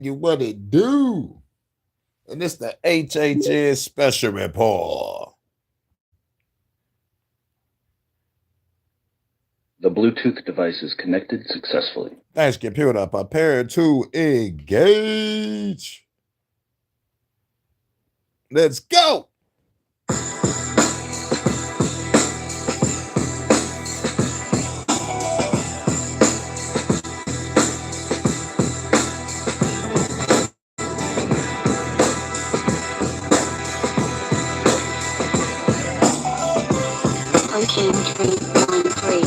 You what it do? And it's the HHN special report. The Bluetooth device is connected successfully. Thanks, computer. Prepare to engage. Let's go. HHN 313.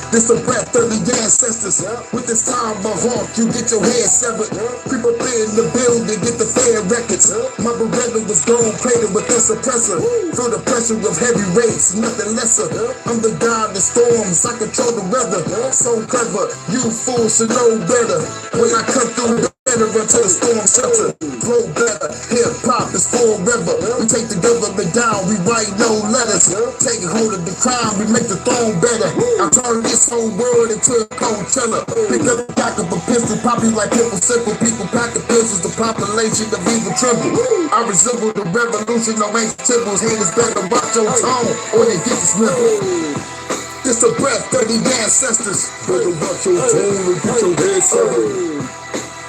This a breath of the ancestors. With this time my hawk, you get your head severed. People in the building, get the fair records. My Beretta was gold plated with the suppressor. Feel the pressure of heavy rates, nothing lesser. I'm the god of storms, I control the weather. So clever, you fools should know better. When I come through the better until the storm shelter. Flow better, hip hop is forever. We take the government down, we write no letters. Take hold of the crime, we make the throne better. I turn this whole world into a Coachella. Pick up the back of a pistol, pop you like pimple simple. People pack the pistols, the population of evil tremble. I resemble the revolution, no ancient temples. Haters better watch your tone, or you get dismembered. This a breath of the ancestors. Better watch your tone or get your head severed.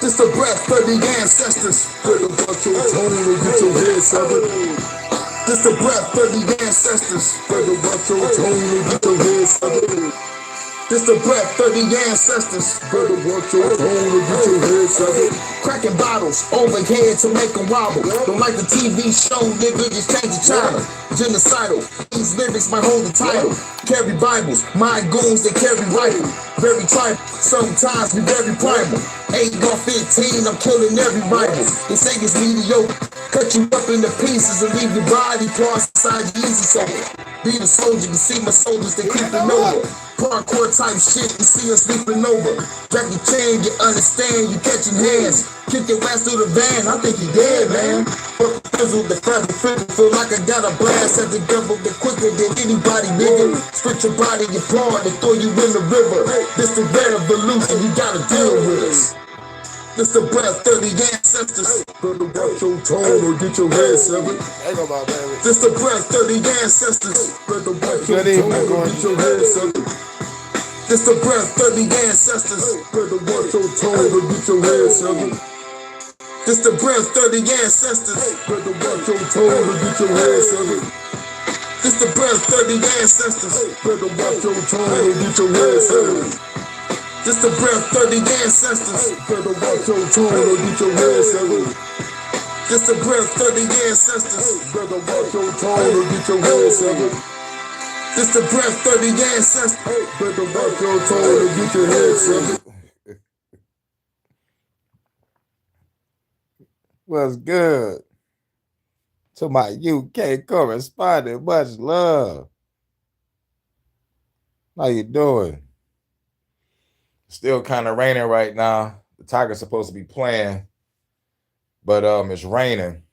This a breath of the ancestors. Better watch your tone or get your head severed. This a breath of the ancestors. Better watch your tone or get your head severed. This the breath of the ancestors. Better watch your tone or get your head severed. Cracking bottles overhead to make them wobble. Don't like the TV show, nigga, just change the channel. Genocidal, these lyrics might hold the title. Carry Bibles, my goons, they carry rifle. Very tribal, sometimes we very primal. 8 or 15, I'm killing every rival. They say it's mediocre, cut you up into pieces and leave your body parts inside your easy soul. Be a soldier, you see my soldiers, they creeping over. Parkour type shit, you see us sleeping over. Jackie Chan, you understand, you catching hands. Kick your ass through the van, I think you dead, man. Fuck the fizzle, the fat, the fizzle. Feel like I got a blast at the government quicker than anybody, nigga. Split your body apart and throw you in the river. This the revolution, you gotta deal with us. This the breath of the ancestors. Better watch your tone or get your head severed. This the breath of the ancestors. Better watch your tone or get your head severed. This the breath of the ancestors. Better watch your tone or get your head severed. This the breath of the ancestors. Better watch your tone or get your head severed. This the breath of the ancestors. Better watch your tone or get your head severed. This the breath of the ancestors. Better watch your tone or get your head severed. This the breath of the ancestors. Better watch your tone or get your head severed. This the breath of the ancestors. Better watch your tone or get your head severed. What's good? To my UK correspondent, much love. How you doing? Still kind of raining right now. The Tigers supposed to be playing, but it's raining.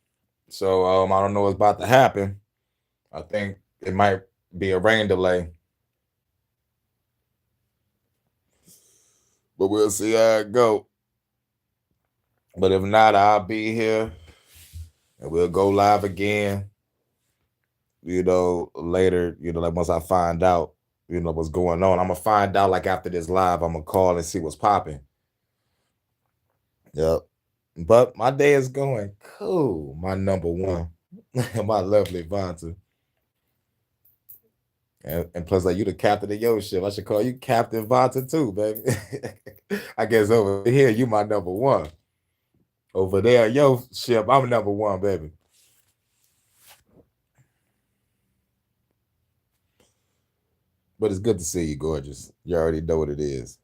So I don't know what's about to happen. I think it might be a rain delay. But we'll see how it go. But if not, I'll be here and we'll go live again. Later, like once I find out, what's going on. I'm gonna find out like after this live, I'm gonna call and see what's popping. Yep. But my day is going cool. My number one, my lovely Vonta. And plus, like you the captain of your ship. I should call you Captain Vonta too, baby. I guess over here, you my number one. Over there, your ship, I'm number one, baby. But it's good to see you, gorgeous. You already know what it is.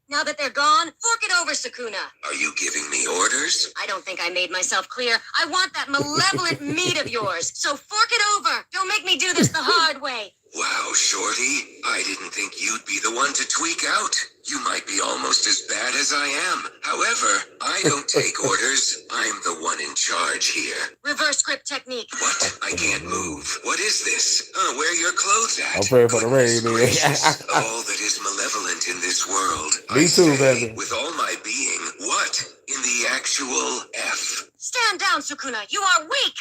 Now that they're gone, fork it over, Sakuna. Are you giving me orders? I don't think I made myself clear. I want that malevolent meat of yours. So fork it over. Don't make me do this the hard way. Wow, Shorty. I didn't think you'd be the one to tweak out. You might be almost as bad as I am. However, I don't take orders. I'm the one in charge here. Reverse grip technique. What? I can't move. What is this? Where are your clothes at? I'm praying for the rain, Goodness man. gracious. All that is malevolent in this world. Me I too, say, baby. with all my being, what in the actual F? Stand down, Sukuna. You are weak.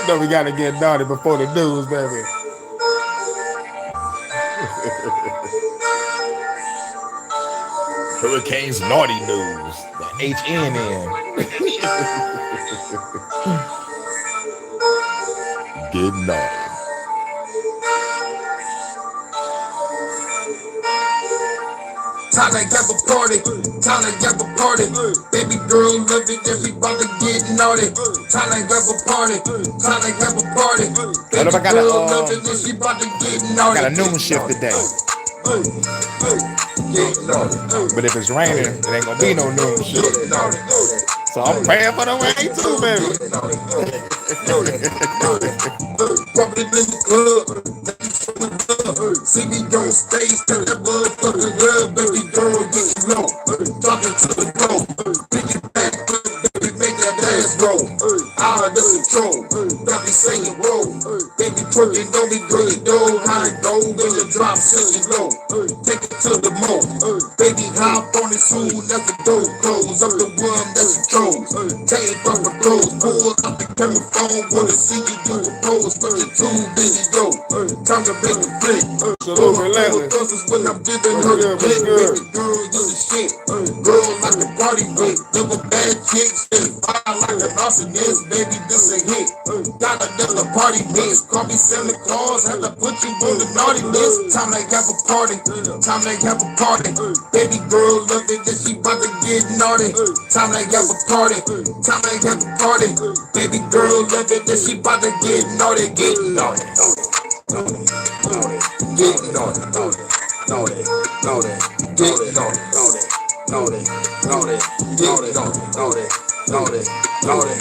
You know we gotta get naughty before the news, baby. Hurricanes naughty news. The HNN. Get naughty. Time to have a party, time to have a party. Baby girl love it, everybody get naughty. Time to have a party, time to have a party. Baby girl love it, everybody get naughty. I got a noon shift today. But if it's raining, it ain't gonna be no noon shift. So I'm praying for the rain too, baby. Probably in the club. See me on stage, tell that motherfucker love, baby girl, get low. Talking to the floor, pick it back, baby, make that ass roll. Out of control, got me saying roll. Baby twerking on me, girl, you know how it go when you drop silly low. Take it to the mo, baby hop on it soon as the door close. I'm the one that's control. Take off the clothes, pull out the camera phone, wanna see you do a pose, but you're too busy, yo. Time to make a flip. All my cousins when I'm giving her the clip. Baby girl, you the shit. Girl like a party bitch. Never bad chicks. Fire like an arsonist. Baby, this a hit. Got another party bitch. Call me Santa Claus. Had to put you on the naughty list. Time to have a party. Time to have a party. Baby girl love it that she about to get naughty. Time to have a party. Time to have a party. Baby girl love it that she about to get naughty. Get naughty. Get naughty, naughty, naughty, naughty, get naughty, naughty, naughty, naughty, get naughty, naughty, naughty, naughty.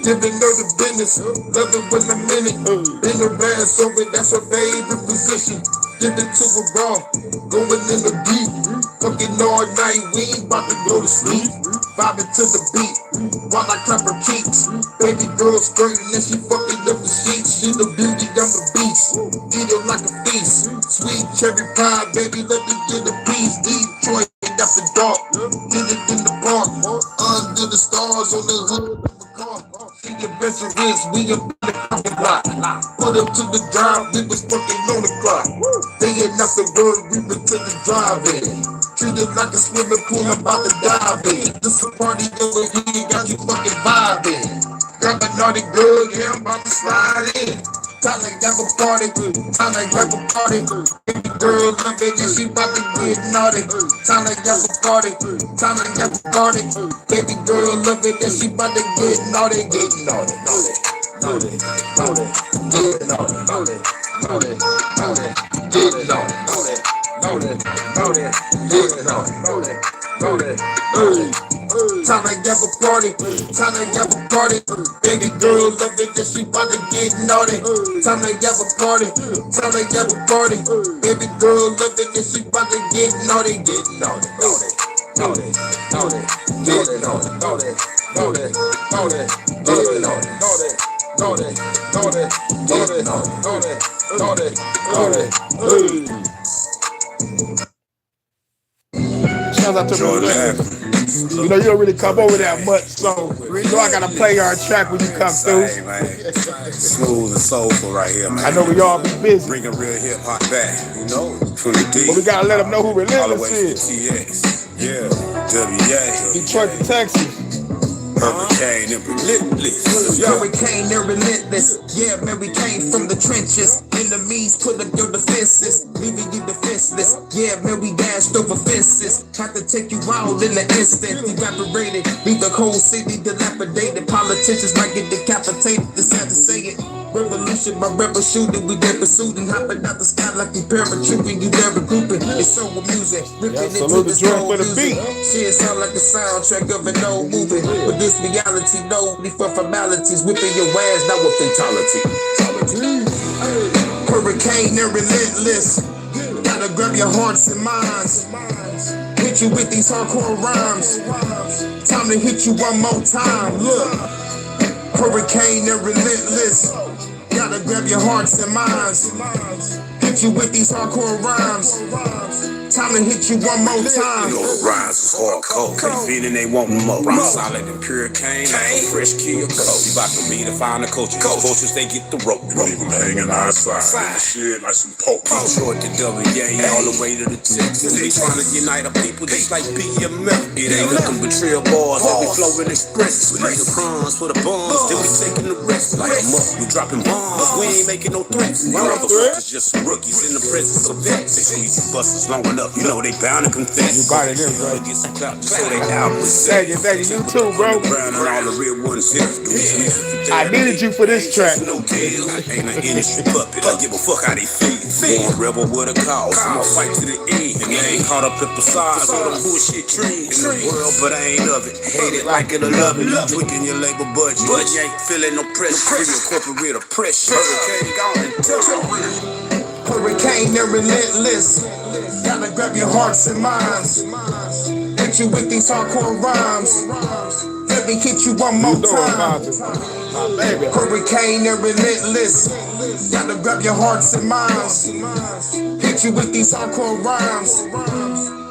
Giving her the business, love it when I'm in it. Been around so it, that's her favorite position. Give it to her raw, going in the deep. Fucking all night, we ain't about to go to sleep. Vibing to the beat, while I clap her cheeks. Baby girl skirting and she fucking up the sheets. She the beauty, I'm the beast. Eat her like a feast. Sweet cherry pie, baby, let me get a piece. Detroit, after dark, get it in the park. Under the stars on the hood of the car. See your best wrist, we up in the fucking block. Put up to the drive, we was fucking on the clock. They ain't not the word, we been to the drive-in. Treated like a swimming pool, I'm about to dive in. This a party over here, got you fucking vibing. Got a naughty girl, yeah, I'm about to slide in. Time to have a party, time to have a party. Baby girl love it, and she about to get naughty. Time to have a party, time to have a party. Baby girl love it, and she about to get naughty. Get naughty, naughty, naughty, naughty, get naughty, naughty, naughty, naughty, get naughty, naughty. Naughty, naughty, get naughty, naughty, naughty, naughty. Time to have a party, time to have a party. Baby girl love it that she about to get naughty. Time to have a party, time to have a party. Baby girl love it that she about to get naughty, get naughty, naughty, naughty, naughty, get naughty, naughty, naughty, naughty, get naughty, naughty, naughty, naughty, get naughty, naughty, naughty, naughty. Shout out to me. You know, you don't really come over that much, so you know I gotta play our track when you come through. Smooth and soulful right here, man. I know we all be busy, Bringing real hip hop back, you know, from the deep. but we gotta let them know who all the Relentless way to is. TX. Yeah, WA. Detroit to Texas. Hurricane and relentless. Yeah, we came there relentless. Yeah, man, we came from the trenches. Enemies put up your defenses, leaving you defenseless. Yeah, man, we dashed over fences. Tried to take you out in an instant. Evaporated, leave the whole city dilapidated. Politicians might get decapitated. It's sad to say it. Revolution, my rebel shooting, we there pursuing, hopping out the sky like we paratrooping, you there recruiting. It's so amusing, ripping into this whole music. Shit sound like the soundtrack of an old movie. But this reality, no need for formalities. Whipping your ass, not with fatality. Hurricane and relentless. Gotta grab your hearts and minds. Hit you with these hardcore rhymes. Time to hit you one more time. Look, hurricane and relentless. Gotta grab your hearts and minds. Hit you with these hardcore rhymes. Time to hit you one more time. You know the rhymes is hardcore. They feeling they want more. Rock solid and pure cane. Fresh kill coat. You about to redefine the culture. Vultures, they get the rope. Leave them hanging outside. Shit like some poke. Short to WA, all the way to the Texas. They trying to unite our people just like BMF. It ain't nothing but trail bars. Every flow and express. We leave the crumbs for the bombs. Then we taking the rest. Like a muck, we dropping bombs. We ain't making no threats. Y'all motherfuckers just some rookies in the presence of vets. They squeeze the buses long enough. You know they bound to confess. You bought it in, bro. Get some clout just so they out. Thank you, you too, bro. Brown and all the real ones here. I needed you for this track. No deal. Ain't an industry puppet. I give a fuck how they feel. Born rebel with a cause. I'ma fight to the end. And they ain't caught up in facades or them bullshit dreams. In the world, but I ain't of it. Hate it like it or love it. Tweaking your labor budget. But you ain't feeling no pressure. Free your corporate oppression. Hurricane gone and touch it. Hurricane and relentless. Gotta grab your hearts and minds. Hit you with these hardcore rhymes. Let me hit you one more time. Hurricane and relentless. Gotta grab your hearts and minds. Hit you with these hardcore rhymes.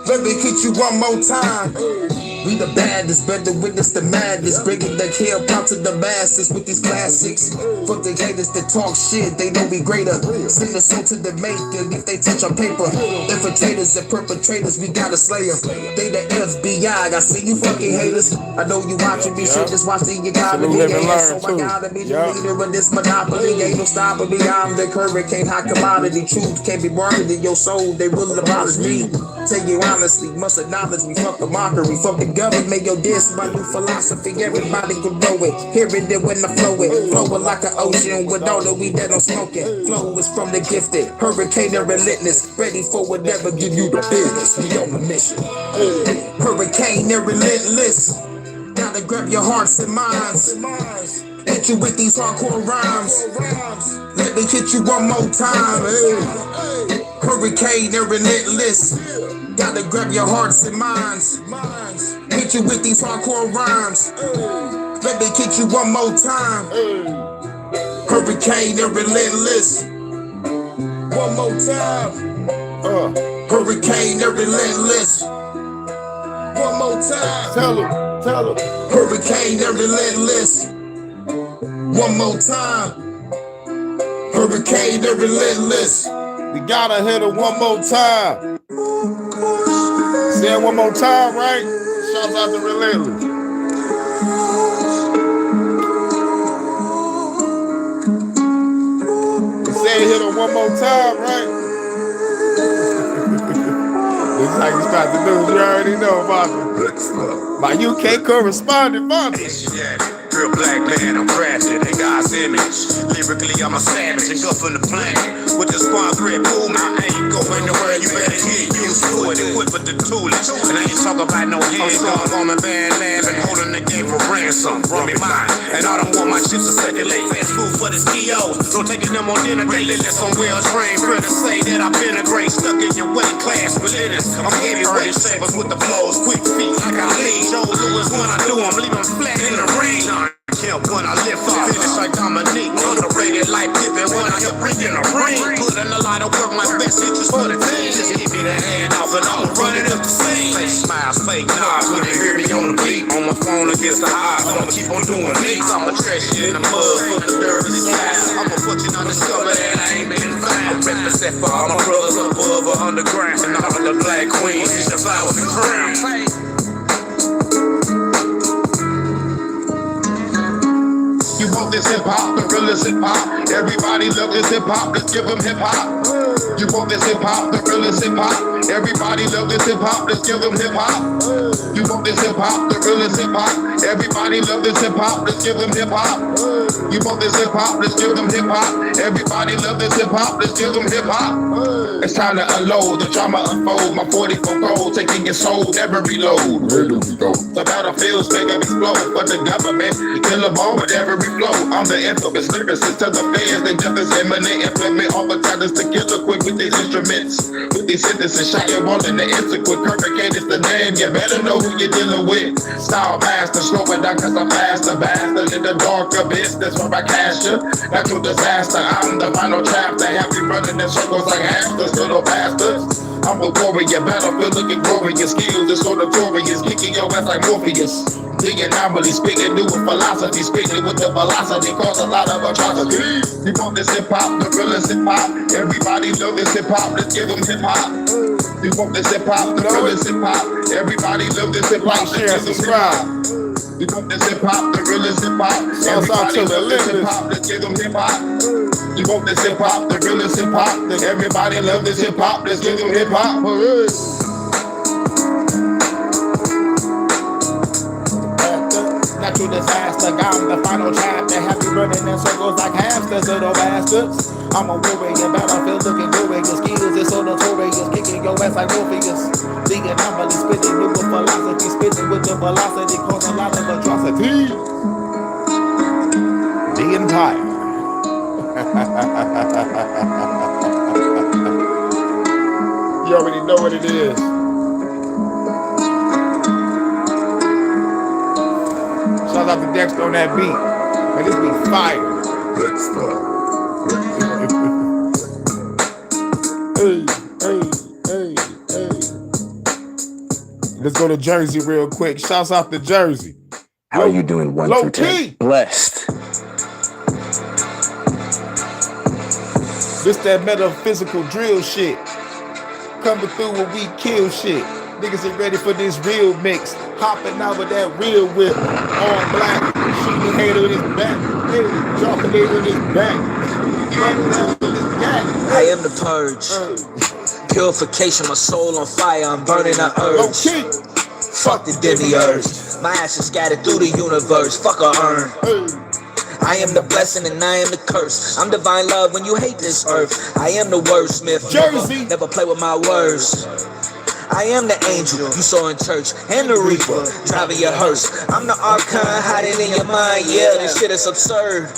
Let me hit you one more time. We the baddest, better witness the madness. Bringing the kill out to the masses with these classics. Fuck the haters that talk shit, they know we greater. Send the soul to the maker if they touch our paper. Infiltrators and perpetrators, we gotta slay them. They the FBI, I see you fucking haters. I know you watching me, shit, just watching your comedy. So I gotta be the leader of this monopoly. Ain't no stopping me, I'm the hurricane, hot commodity. Truth can't be marketed in your soul, they will abolish me. Tell you honestly, must acknowledge me, fuck the mockery, fuck the government, yo, this my new philosophy, everybody can know it, hear it then when I flow it, flowing like an ocean with all the weed that I'm smoking, flow is from the gifted, hurricane and relentless, ready for whatever, give you the business, we on a mission, hurricane and relentless, gotta grab your hearts and minds, hit you with these hardcore rhymes, let me hit you one more time, hurricane and relentless. Gotta grab your hearts and minds. Hit you with these hardcore rhymes. Let me hit you one more time. Hurricane and relentless. One more time. Hurricane and relentless. One more time. Tell him. Hurricane and relentless. One more time. Hurricane and relentless. We gotta hit it one more time. Say it one more time, right? Shouts out to Relentless. Say it hit it one more time, right? This is how you start the news. You already know about it. My UK correspondent, Real black man, I'm crafted in God's image. Lyrically, I'm a savage, engulfing the planet. With the spawn grip, boom, I ain't going nowhere. You better get used to it. Equipped with the toolage. And I ain't talking about no handgun. On my band lab and holding the game for ransom. Run me mine. And I don't want my chips to circulate. Fast food for the CEOs. So taking them on dinner daily. Let some well trained friends say that I've been a great stuck in your weight class. But it is, I'm heavyweight shapers with the blows. Quick feet like I lead. Joe Lewis when I do, I'm leaving flat in the ring. Camp when I lift off, finish like Dominique, underrated like Pippen when I hit bring in a ring. Put in a lot of work, my best interest for the team. Just give me the hand off and I'ma run it up the scene. Fake smiles, fake nods, when you hear me on the beat. On my phone against the odds, I'ma keep on doing beats. I'ma trash you in the mud for the dirty side. I'ma put you on the shoulder that I ain't been fine. Represent for all my brothers above or underground. And all the black queens, it's the flowers and crowns. You want this hip hop, the realest hip hop. Everybody love this hip hop, let's give them hip hop. You want this hip hop, the realest hip hop. Everybody love this hip hop, let's give them hip hop. You want this hip hop, the realest hip hop. Everybody love this hip hop, let's give them hip hop. You want this hip hop, let's give them hip hop. Everybody love this hip hop, let's give them hip hop. It's time to unload, the drama unfold. My 44 gold, taking your soul, never reload. Where do we go? The battlefield's bigger explode, but the government kill them all with every flow. I'm the infamous lyricist to the fans, they just as imminent. Implement all the talents to kill the quick with these instruments. With 50 sentences, shot you all in the instant. Quick, Kirk is the name, you better know who you're dealing with. Style master, slow it down cause I'm faster. Bastard in the dark abyss, that's where I cash you. That's a disaster, I'm the final chapter. Happy running in circles like hamsters, little bastards. I'm a warrior, battlefield looking glorious. Skills are so notorious, kicking your ass like Morpheus. The anomaly, speaking new philosophy, speaking with the velocity, cause a lot of atrocities. You want this hip hop, the realest hip hop. Everybody know this hip hop, let's give them hip hop. You want this hip hop, the realest hip hop. Everybody love this hip hop, let's give them hip hop. You want this hip hop, the realest hip hop. Everybody love this hip hop, let's give them hip hop. You want this hip hop, the realest hip hop. Everybody love this hip hop, let's give them hip hop. Natural disaster, I'm the final chapter. Happy running in circles like hamsters, little bastards. I'm a warrior, battlefield looking glorious. Skills is so notorious, kicking your ass like Morpheus. The anomaly, spitting new philosophy, spitting with the velocity, cause a lot of atrocity. The Empire. You already know what it is. Shout out to Dexter on that beat. Man, this beat fire. Hey. Let's go to Jersey real quick. Shouts out to Jersey. How are you doing? 1 Low through 10. key. Blessed. This that metaphysical drill shit. Coming through when we kill shit. Niggas ain't ready for this real mix. Hopping out with that real whip. All black. Shooting hater in his back. Hey, dropping it in his back. I am the purge. Purification, my soul on fire. I'm burning the urge. Fuck the demiurge. My ashes scattered through the universe. Fuck a urn. I am the blessing and I am the curse. I'm divine love when you hate this earth. I am the wordsmith. Jersey. Never play with my words. I am the angel you saw in church and the reaper driving your hearse. I'm the archon hiding in your mind. Yeah, this shit is absurd.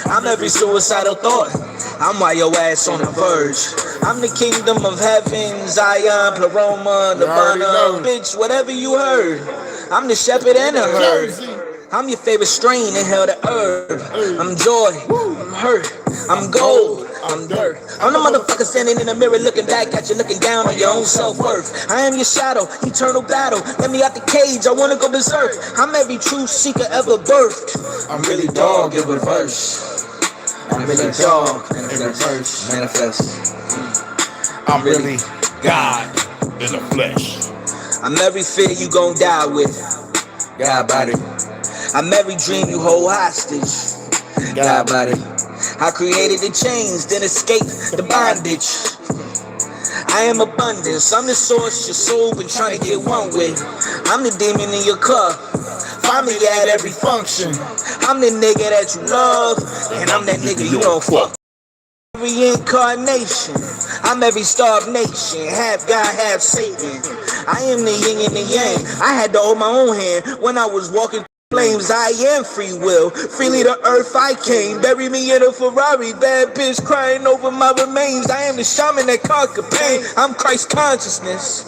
I'm every suicidal thought. I'm why your ass on the verge. I'm the kingdom of heaven, Zion, Pleroma, Nirvana, bitch, whatever you heard. I'm the shepherd and the herd. I'm your favorite strain in hell to earth. I'm joy, I'm hurt, I'm gold, I'm dirt. I'm the motherfucker standing in the mirror looking back at you, looking down on your own self-worth. I am your shadow, eternal battle. Let me out the cage, I wanna go berserk. I'm every true seeker ever birthed. I'm really dog in reverse. I'm really dog in reverse. Manifest. I'm really God in the flesh. I'm every fear you gon' die with. God body. I'm every dream you hold hostage. God body. I created the chains, then escaped the bondage. I am abundance. I'm the source your soul been trying to get one with. I'm the demon in your cup. Find me at every function. I'm the nigga that you love, and I'm that nigga you don't fuck. Every incarnation, I'm every starved nation. Half God, half Satan. I am the yin and the yang. I had to hold my own hand when I was walking flames. I am free will. Freely to earth I came. Bury me in a Ferrari. Bad bitch crying over my remains. I am the shaman that conquer pain. I'm Christ consciousness.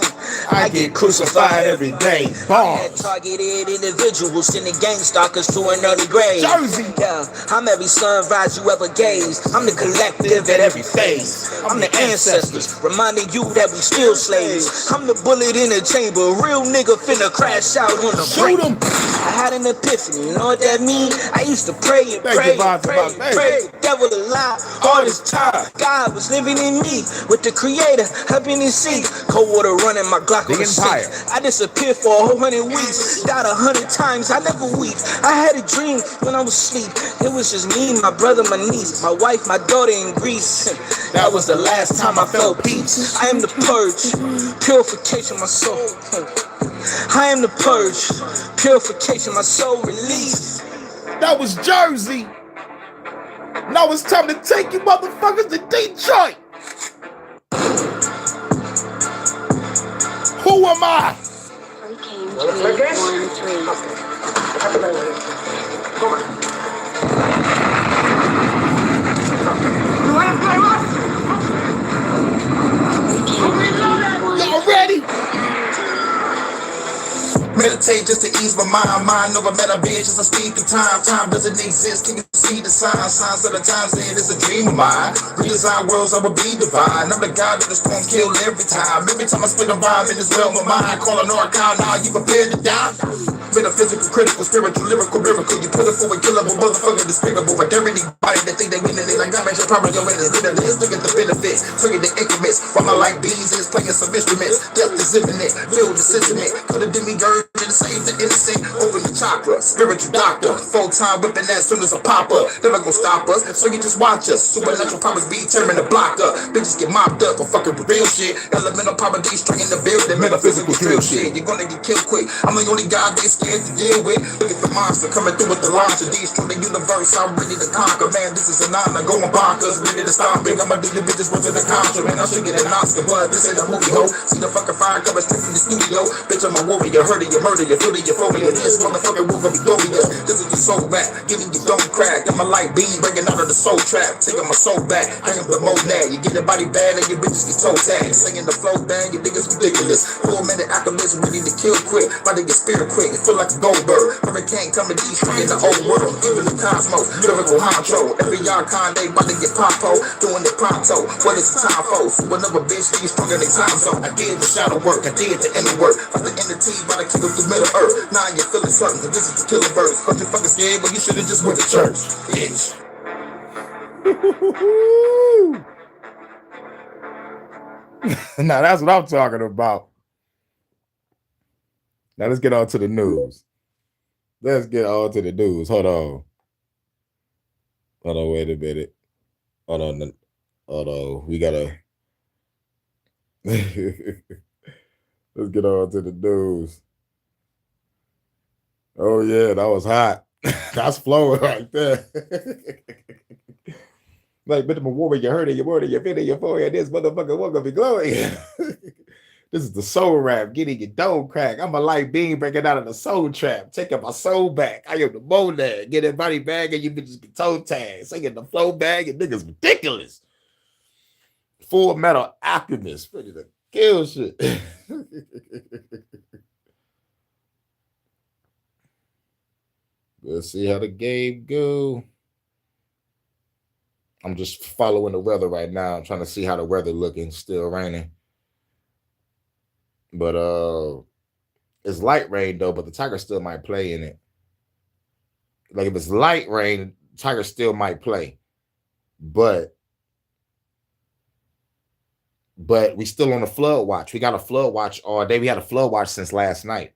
I get crucified every day. I had targeted individuals sending gang stalkers to an early grave. Jersey. Yeah, I'm every sunrise you ever gazed. I'm the collective at every phase. I'm the ancestors reminding you that we still slaves. I'm the bullet in the chamber. Real nigga finna crash out on the break. I had an epiphany, you know what that mean? I used to pray and pray and pray and pray. Devil a lie, all this time. God was living in me with the creator up in his seat. Cold water running my Glock on the sink. I disappeared for a whole 100 weeks. Died 100 times, I never weep. I had a dream when I was asleep. It was just me, my brother, my niece, my wife, my daughter in Greece. That was the last time I felt peace. I am the purge, purification my soul. I am the purge, purification, my soul released. That was Jersey. Now it's time to take you motherfuckers to Detroit. Who am I? Hurricane 213. You want to play what? Hurricane Meditate just to ease my mind. Mind over matter, bitch, as I speed through time. Time doesn't exist, can you see the signs? Signs of the times, it is a dream of mine. Redesign worlds, I will be divine. I'm the god that the storm kill every time. Every time I spit a rhyme in this realm of mine. Call an archon, now you prepared to die. Metaphysical, critical, spiritual, lyrical, miracle. You put it for a killable, motherfucker, despicable. But there anybody that think they winning, they like that, man, your problem, your winners. Look at the benefits, look at the increments. While my life bees is playing some instruments. Death is imminent, feel the sentiment. Put a demigurge and save the innocent. Open the chakra, spiritual doctor. Full-time whipping as soon as I pop up. Never gonna stop us, so you just watch us. Supernatural powers be determined to block up. Bitches get mopped up for fucking real shit. Elemental power, they string in the building. Metaphysical drill shit. You're gonna get killed quick. I'm the only guy they scared to deal with. Look at the monster coming through with the launch of these. Through the universe, I'm ready to conquer. Man, this is an honor. Going bonkers, ready to stop it. I'ma do the bitches worth of the contra. Man, I should get an Oscar, but this ain't a movie, ho. See the fucking fire coming straight from the studio. Bitch, I'm a warrior. Heard it, you murder, you feel it, you phobia. This motherfucker will be glorious. This is your soul back. Getting your dome crack. And my light beam breaking out of the soul trap. Taking my soul back. I am the monad. You get your body bad and your bitches get toe tagged. Singing the flow bang, your niggas ridiculous. 4 minute alchemist ready to kill quick. About to get spirit quick. It feel like a Goldberg. Hurricane coming destroying the old world. Even the cosmos. Lyrical honcho. Every archon they about to get popo. Doing it pronto. What is the time for? So another bitch these stronger than time zone. I did the shadow work. I did the inner work. About the inner team. About to kick up through middle earth. Now you're feeling certain. This is the killer verse. Cause you fucking scared, but you should've just went to church. Bitch. Now that's what I'm talking about. Now let's get on to the news. Let's get on to the news. Hold on. Hold on, wait a minute. Hold on. Hold on. We gotta let's get on to the news. Oh yeah, that was hot. That's flowing right there. Like, but I'm a warrior, you heard it, you word it, you feel it, you forehead. This motherfucker won't gonna be glowing. This is the soul rap, getting your dome crack. I'm a light beam breaking out of the soul trap, taking my soul back. I am the monad, getting body bag and you bitches get toe tagged. Singing the flow bag and niggas ridiculous. Full metal alchemist, ready to kill shit. Let's see how the game go. I'm just following the weather right now. I'm trying to see how the weather looking. Still raining. But it's light rain though, but the Tigers still might play in it. Like if it's light rain, Tigers still might play. But we still on a flood watch. We got a flood watch all day. We had a flood watch since last night.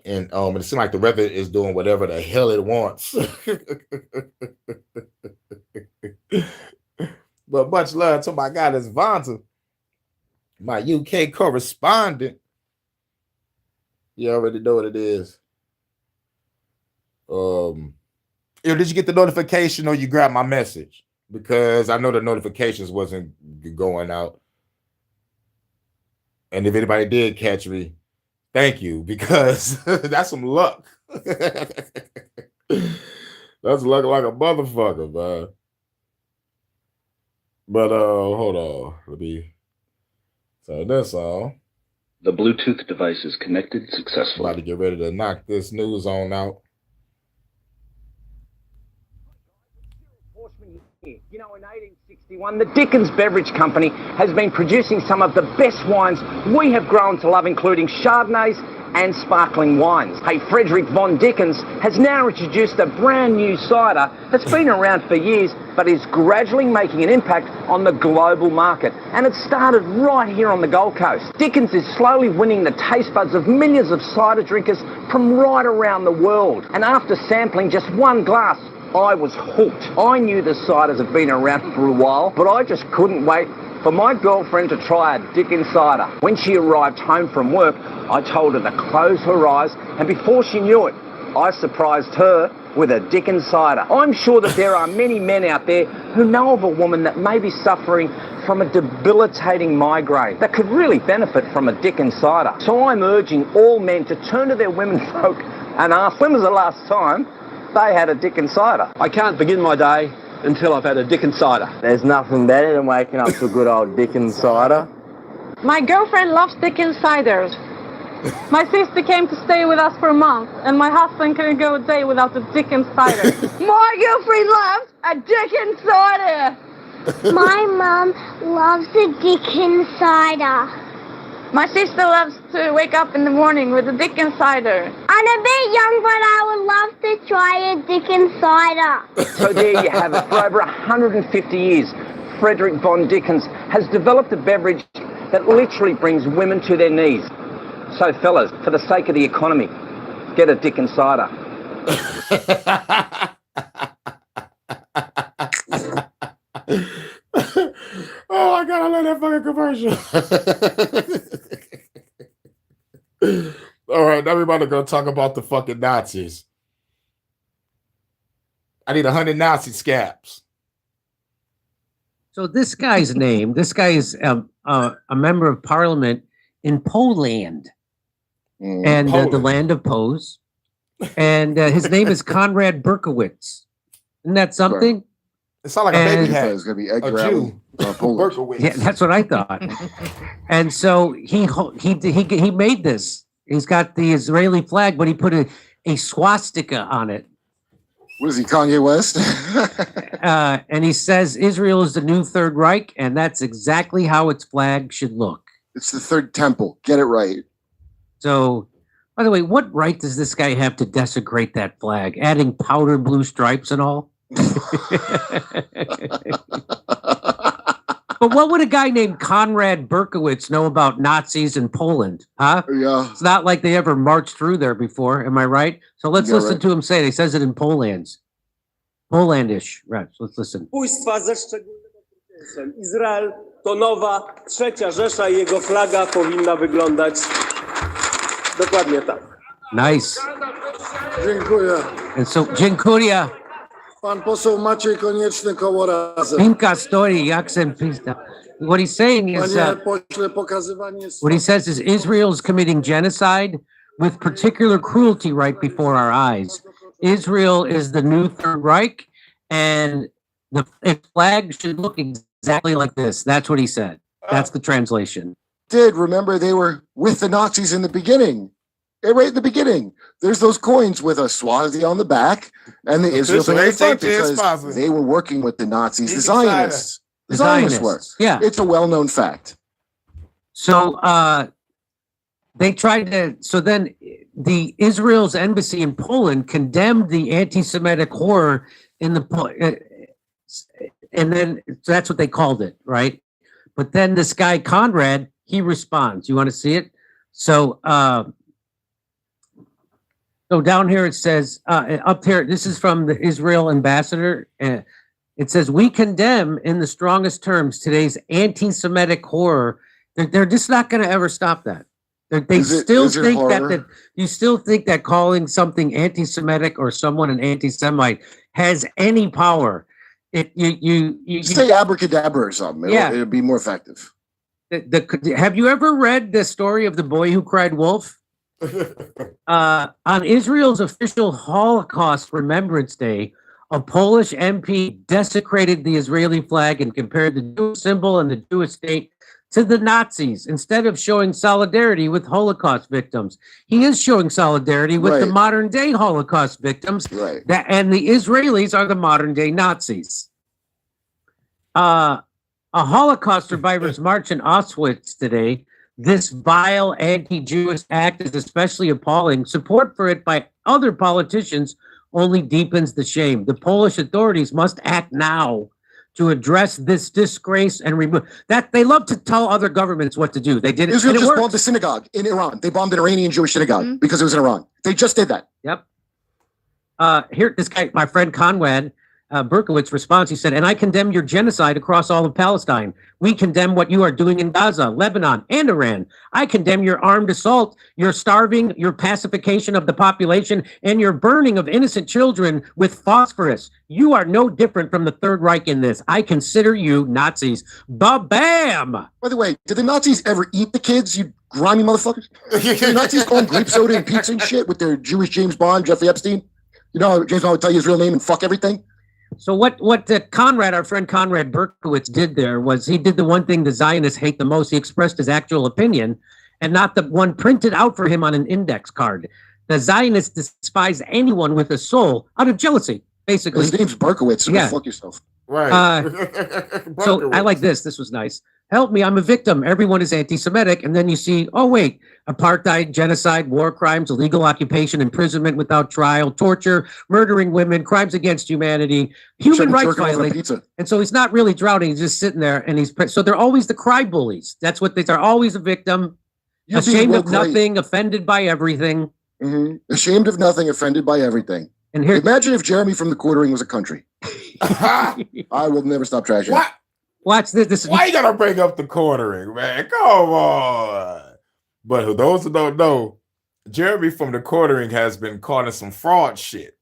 And it seems like the weather is doing whatever the hell it wants. But much love to my guy, that's Vonta, my UK correspondent. You already know what it is. Did you get the notification or you grabbed my message? Because I know the notifications wasn't going out. And if anybody did catch me, thank you, because that's some luck. That's luck like a motherfucker, man. But hold on. Let me turn this on. The Bluetooth device is connected successfully. About to get ready to knock this news on out. You know, in 1861, the Dickens Beverage Company has been producing some of the best wines we have grown to love, including Chardonnays and sparkling wines. Hey, Frederick von Dickens has now introduced a brand new cider that's been around for years, but is gradually making an impact on the global market. And it started right here on the Gold Coast. Dickens is slowly winning the taste buds of millions of cider drinkers from right around the world. And after sampling just one glass, I was hooked. I knew the ciders have been around for a while, but I just couldn't wait for my girlfriend to try a Dickens cider. When she arrived home from work, I told her to close her eyes, and before she knew it, I surprised her with a Dickens cider. I'm sure that there are many men out there who know of a woman that may be suffering from a debilitating migraine that could really benefit from a Dickens cider. So I'm urging all men to turn to their women folk and ask, when was the last time they had a Dickens cider? I can't begin my day until I've had a Dickens cider. There's nothing better than waking up to good old Dickens cider. My girlfriend loves Dickens ciders. My sister came to stay with us for a month, and my husband couldn't go a day without a Dickens cider. My girlfriend loves a Dickens cider. My mom loves a Dickens cider. My sister loves to wake up in the morning with a Dickens cider. I'm a bit young, but I would love to try a Dickens cider. So there you have it. For over 150 years, Frederick von Dickens has developed a beverage that literally brings women to their knees. So fellas, for the sake of the economy, get a Dickens cider. Oh, I gotta let that fucking commercial. All right, now we're about to go talk about the fucking Nazis. I need 100 Nazi scabs. So this guy's name, this guy is a member of parliament in Poland, and the land of Pose. And his name is Konrad Berkowitz. Isn't that something? It sounds like a baby hat. It's going to be Edgar A Jew. Berkowitz. Yeah, that's what I thought. And so he made this. He's got the Israeli flag, but he put a swastika on it. What is he, Kanye West? And he says Israel is the new Third Reich, and that's exactly how its flag should look. It's the third temple. Get it right. So, by the way, what right does this guy have to desecrate that flag, adding powder blue stripes and all? But what would a guy named Konrad Berkowitz know about Nazis in Poland? Huh? Yeah. It's not like they ever marched through there before. Am I right? So let's listen to him say it. He says it in Polandish. Right. So let's listen. Pójstwa ze szczególnym okrucieństwem. Izrael to nowa trzecia Rzesza i jego flaga powinna wyglądać dokładnie tak. Nice. Dziękuję. And so, dziękuję. Pan poseł Maciej Konieczny, koło Razem. Pinka story, jak sem pista. What he's saying is, Panie pośle, pokazywanie... what he says is Israel is committing genocide with particular cruelty right before our eyes. Israel is the new Third Reich, and its flag should look exactly like this. That's what he said. That's the translation. Remember, they were with the Nazis in the beginning. Right in the beginning. There's those coins with a swastika on the back and the Israel thing on the front because they were working with the Nazis, the Zionists. The Zionists were. Yeah. It's a well-known fact. So they tried to, so then the Israel's embassy in Poland condemned the anti-Semitic horror in the, and then so that's what they called it, right? But then this guy, Conrad, he responds. You want to see it? So, so down here it says, up here, this is from the Israel ambassador. It says, we condemn in the strongest terms today's anti-Semitic horror. They're just not going to ever stop that. They still think that you still think that calling something anti-Semitic or someone an anti-Semite has any power. You say abracadabra or something. It'll be more effective. Have you ever read the story of the boy who cried wolf? On Israel's official Holocaust Remembrance Day, a Polish MP desecrated the Israeli flag and compared the Jewish symbol and the Jewish state to the Nazis instead of showing solidarity with Holocaust victims. He is showing solidarity with the modern day Holocaust victims, and the Israelis are the modern day Nazis. A Holocaust survivors march in Auschwitz today. This vile anti-Jewish act is especially appalling. Support for it by other politicians only deepens the shame. The Polish authorities must act now to address this disgrace and remove that. They love to tell other governments what to do. They did it. Israel just bombed the synagogue in Iran. They bombed an Iranian Jewish synagogue because it was in Iran. They just did that. Yep. Here, this guy, my friend Konrad Berkowitz responds. He said, and I condemn your genocide across all of Palestine. We condemn what you are doing in Gaza, Lebanon, and Iran. I condemn your armed assault, your starving, your pacification of the population, and your burning of innocent children with phosphorus. You are no different from the Third Reich in this. I consider you Nazis. Ba-bam! By the way, did the Nazis ever eat the kids, you grimy motherfuckers? Did the Nazis call them grape soda and pizza and shit with their Jewish James Bond, Jeffrey Epstein? You know, James Bond would tell you his real name and fuck everything? So what Conrad, our friend Konrad Berkowitz did there was he did the one thing the Zionists hate the most. He expressed his actual opinion. and not the one printed out for him on an index card. The Zionists despise anyone with a soul out of jealousy, basically. His name's Berkowitz, so Yeah. go fuck yourself. Right. So I like this. This was nice. Help me, I'm a victim. Everyone is anti-Semitic. And then you see, oh, wait, apartheid, genocide, war crimes, illegal occupation, imprisonment without trial, torture, murdering women, crimes against humanity, human rights violations. And so he's not really drowning. He's just sitting there. And so they're always the cry bullies. That's what they're always a victim, ashamed of nothing, offended by everything. Mm-hmm. Ashamed of nothing, offended by everything. And here, imagine if Jeremy from the Quartering was a country. I will never stop trashing. What? Watch this. Why you gotta bring up the Quartering, man? Come on. But for those who don't know, Jeremy from the Quartering has been caught in some fraud shit.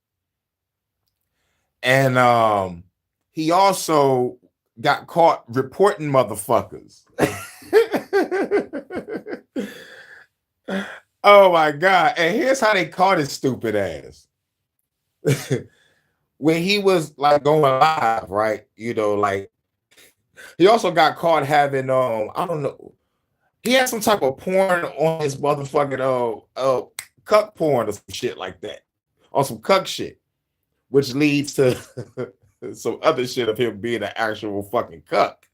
And he also got caught reporting motherfuckers. Oh my God. And here's how they caught his stupid ass. When he was like going live, right? You know, like he also got caught having I don't know, he had some type of porn on his motherfucking cuck porn or some shit like that, or some cuck shit, which leads to some other shit of him being an actual fucking cuck.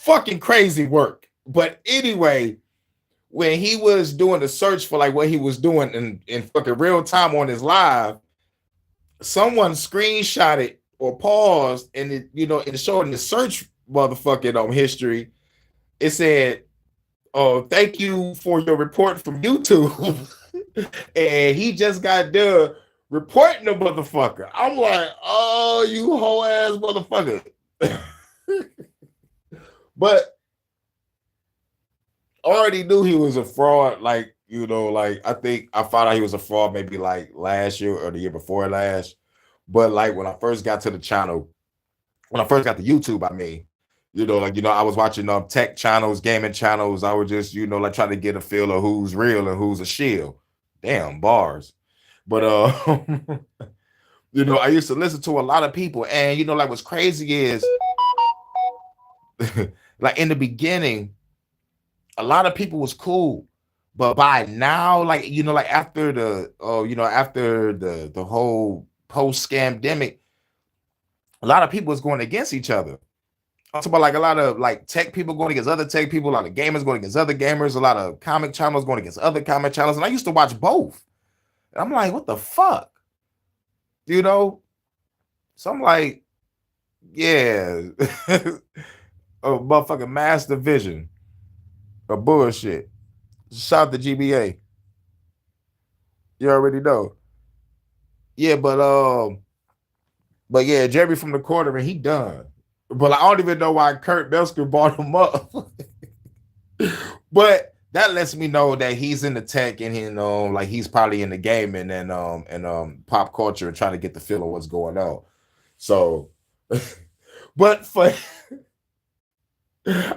Fucking crazy work. But anyway, when he was doing the search for like what he was doing in fucking real time on his live, someone screenshotted or paused, and it, you know, it showed in the search motherfucking history. It said, "Oh, thank you for your report from YouTube." And he just got done reporting the motherfucker. I'm like, oh, you whole ass motherfucker. But I already knew he was a fraud. Like, you know, like I think I found out he was a fraud maybe like last year or the year before last. But like when I first got to the channel, when I first got to YouTube, I mean, you know, like, you know, I was watching tech channels, gaming channels. I was just, you know, like trying to get a feel of who's real and who's a shield. Damn, bars. But you know, I used to listen to a lot of people, and you know, like what's crazy is like in the beginning, a lot of people was cool. But by now, like, you know, like after the you know, after the whole post-scamdemic, a lot of people was going against each other. I'm talking about like a lot of like tech people going against other tech people, a lot of gamers going against other gamers, a lot of comic channels going against other comic channels. And I used to watch both. And I'm like, what the fuck? You know? So I'm like, yeah. A motherfucking mass division of bullshit. Shout out to GBA. You already know. Yeah, but yeah, Jeremy from the Quartering, he done. But I don't even know why Kurt Melsker bought him up. But that lets me know that he's in the tech, and you know, like he's probably in the gaming and pop culture and trying to get the feel of what's going on. So, but for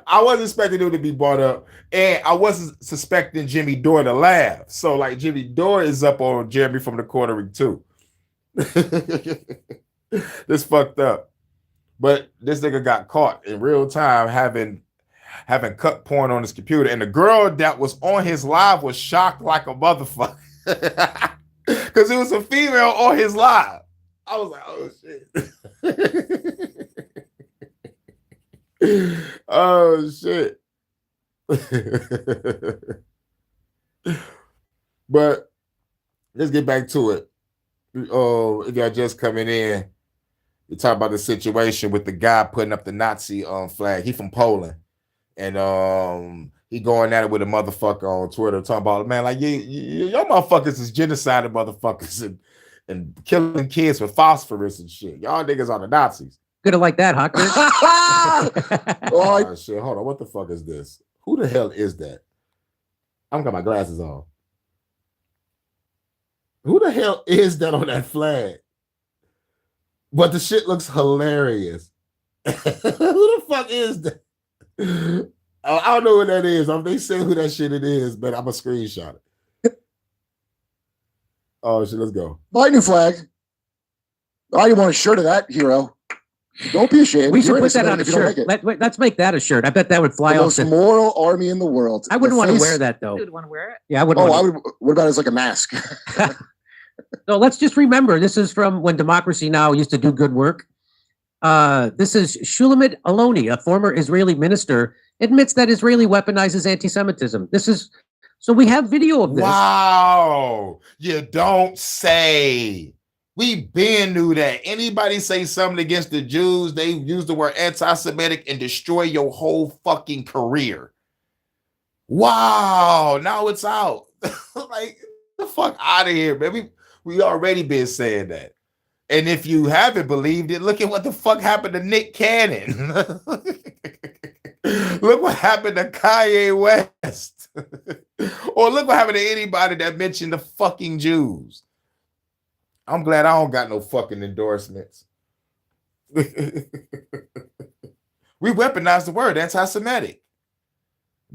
I wasn't expecting him to be brought up, and I wasn't suspecting Jimmy Dore to laugh. So like Jimmy Dore is up on Jeremy from the Quartering too. This fucked up. But this nigga got caught in real time having cut porn on his computer, and the girl that was on his live was shocked like a motherfucker because it was a female on his live. I was like, oh shit. Oh shit. But let's get back to it. If y'all just coming in, we talk about the situation with the guy putting up the Nazi flag. He from Poland, and he going at it with a motherfucker on Twitter talking about, man, like y'all motherfuckers is genociding motherfuckers and killing kids with phosphorus and shit. Y'all niggas are the Nazis. Could have liked that, huh, Chris? Oh shit! Hold on, what the fuck is this? Who the hell is that? I don't got my glasses on. Who the hell is that on that flag? But the shit looks hilarious. Who the fuck is that? I don't know what that is. They say who that shit it is, but I'm a screenshot it. Oh shit, let's go. Buy a new flag. I didn't want a shirt of that hero. Don't be ashamed. We should You're put that on a anti-Semitic if you don't shirt. like it. Let's make that a shirt. I bet that would fly The off. most moral army in the world. I wouldn't The want to face- wear that though. You would want to wear it? Yeah, I wouldn't. Oh, want I would. What about as like a mask? So let's just remember, this is from when Democracy Now! Used to do good work. This is Shulamit Aloni, a former Israeli minister, admits that Israeli weaponizes anti-Semitism. This is, so we have video of this. Wow. You don't say. We been knew that. Anybody say something against the Jews, they use the word anti-Semitic and destroy your whole fucking career. Wow. Now it's out. Like, the fuck out of here, man. We already been saying that. And if you haven't believed it, look at what the fuck happened to Nick Cannon. Look what happened to Kanye West. Or look what happened to anybody that mentioned the fucking Jews. I'm glad I don't got no fucking endorsements. We weaponized the word anti-Semitic.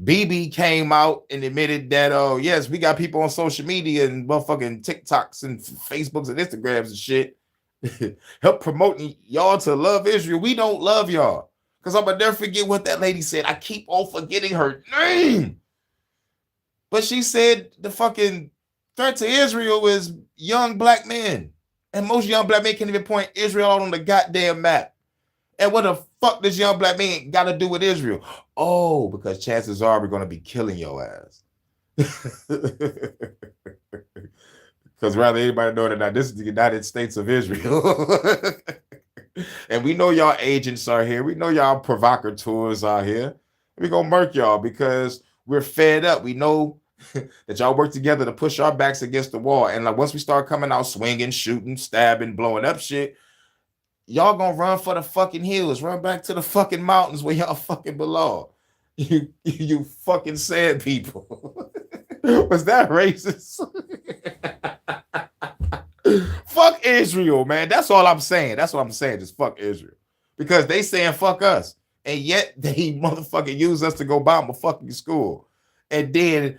BB came out and admitted that, oh, yes, we got people on social media and motherfucking TikToks and Facebooks and Instagrams and shit help promoting y'all to love Israel. We don't love y'all. Because I'm going to never forget what that lady said. I keep on forgetting her name. But she said the fucking threat to Israel is young black men. And most young black men can't even point Israel out on the goddamn map. And what the fuck does young black man got to do with Israel? Oh, because chances are we're going to be killing your ass. Because rather anybody know that now this is the United States of Israel. And we know y'all agents are here. We know y'all provocateurs are here. We're going to murk y'all because we're fed up. We know that y'all work together to push our backs against the wall. And like once we start coming out swinging, shooting, stabbing, blowing up shit, y'all gonna run for the fucking hills, run back to the fucking mountains where y'all fucking belong. You fucking sad people. Was that racist? Fuck Israel, man. That's all I'm saying. That's what I'm saying. Just fuck Israel. Because they saying fuck us. And yet they motherfucking use us to go bomb a fucking school. And then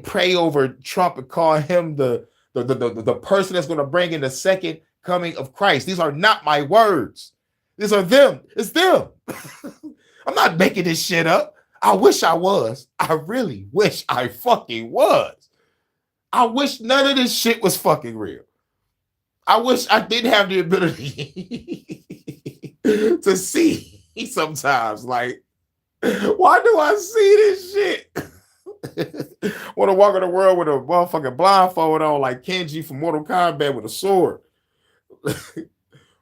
pray over Trump and call him the person that's gonna bring in the second coming of Christ. These are not my words. These are them. It's them. I'm not making this shit up. I wish I was. I really wish I fucking was. I wish none of this shit was fucking real. I wish I didn't have the ability to see sometimes. Like, why do I see this shit? Want to walk in the world with a motherfucking blindfold on like Kenji from Mortal Kombat with a sword.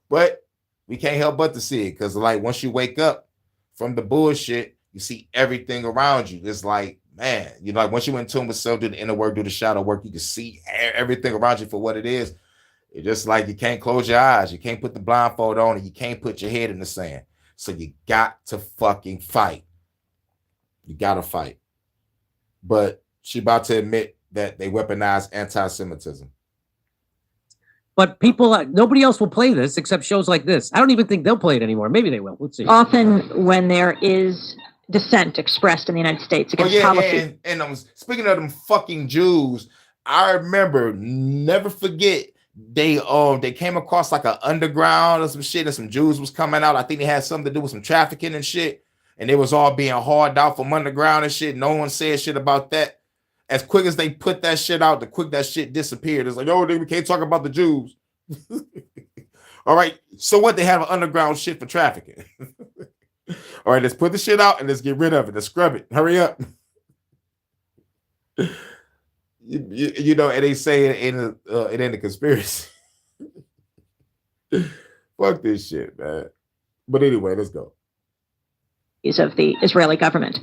But we can't help but to see it because like once you wake up from the bullshit, you see everything around you. It's like, man, you know, like once you in tune with self, do the inner work, do the shadow work, you can see everything around you for what it is. It's just like you can't close your eyes, you can't put the blindfold on, and you can't put your head in the sand. So you got to fucking fight. You gotta fight. But she about to admit that they weaponize anti-Semitism. But people, nobody else will play this except shows like this. I don't even think they'll play it anymore. Maybe they will. Let's see. Often when there is dissent expressed in the United States against policy. And speaking of them fucking Jews, I remember, never forget, they came across like an underground or some shit and some Jews was coming out. I think they had something to do with some trafficking and shit. And it was all being hauled out from underground and shit. No one said shit about that. As quick as they put that shit out, the quick that shit disappeared. It's like, oh, we can't talk about the Jews. All right. So what? They have an underground shit for trafficking. All right, let's put the shit out and let's get rid of it. Let's scrub it. Hurry up. You know, and they say it ain't a conspiracy. Fuck this shit, man. But anyway, let's go. Of the Israeli government.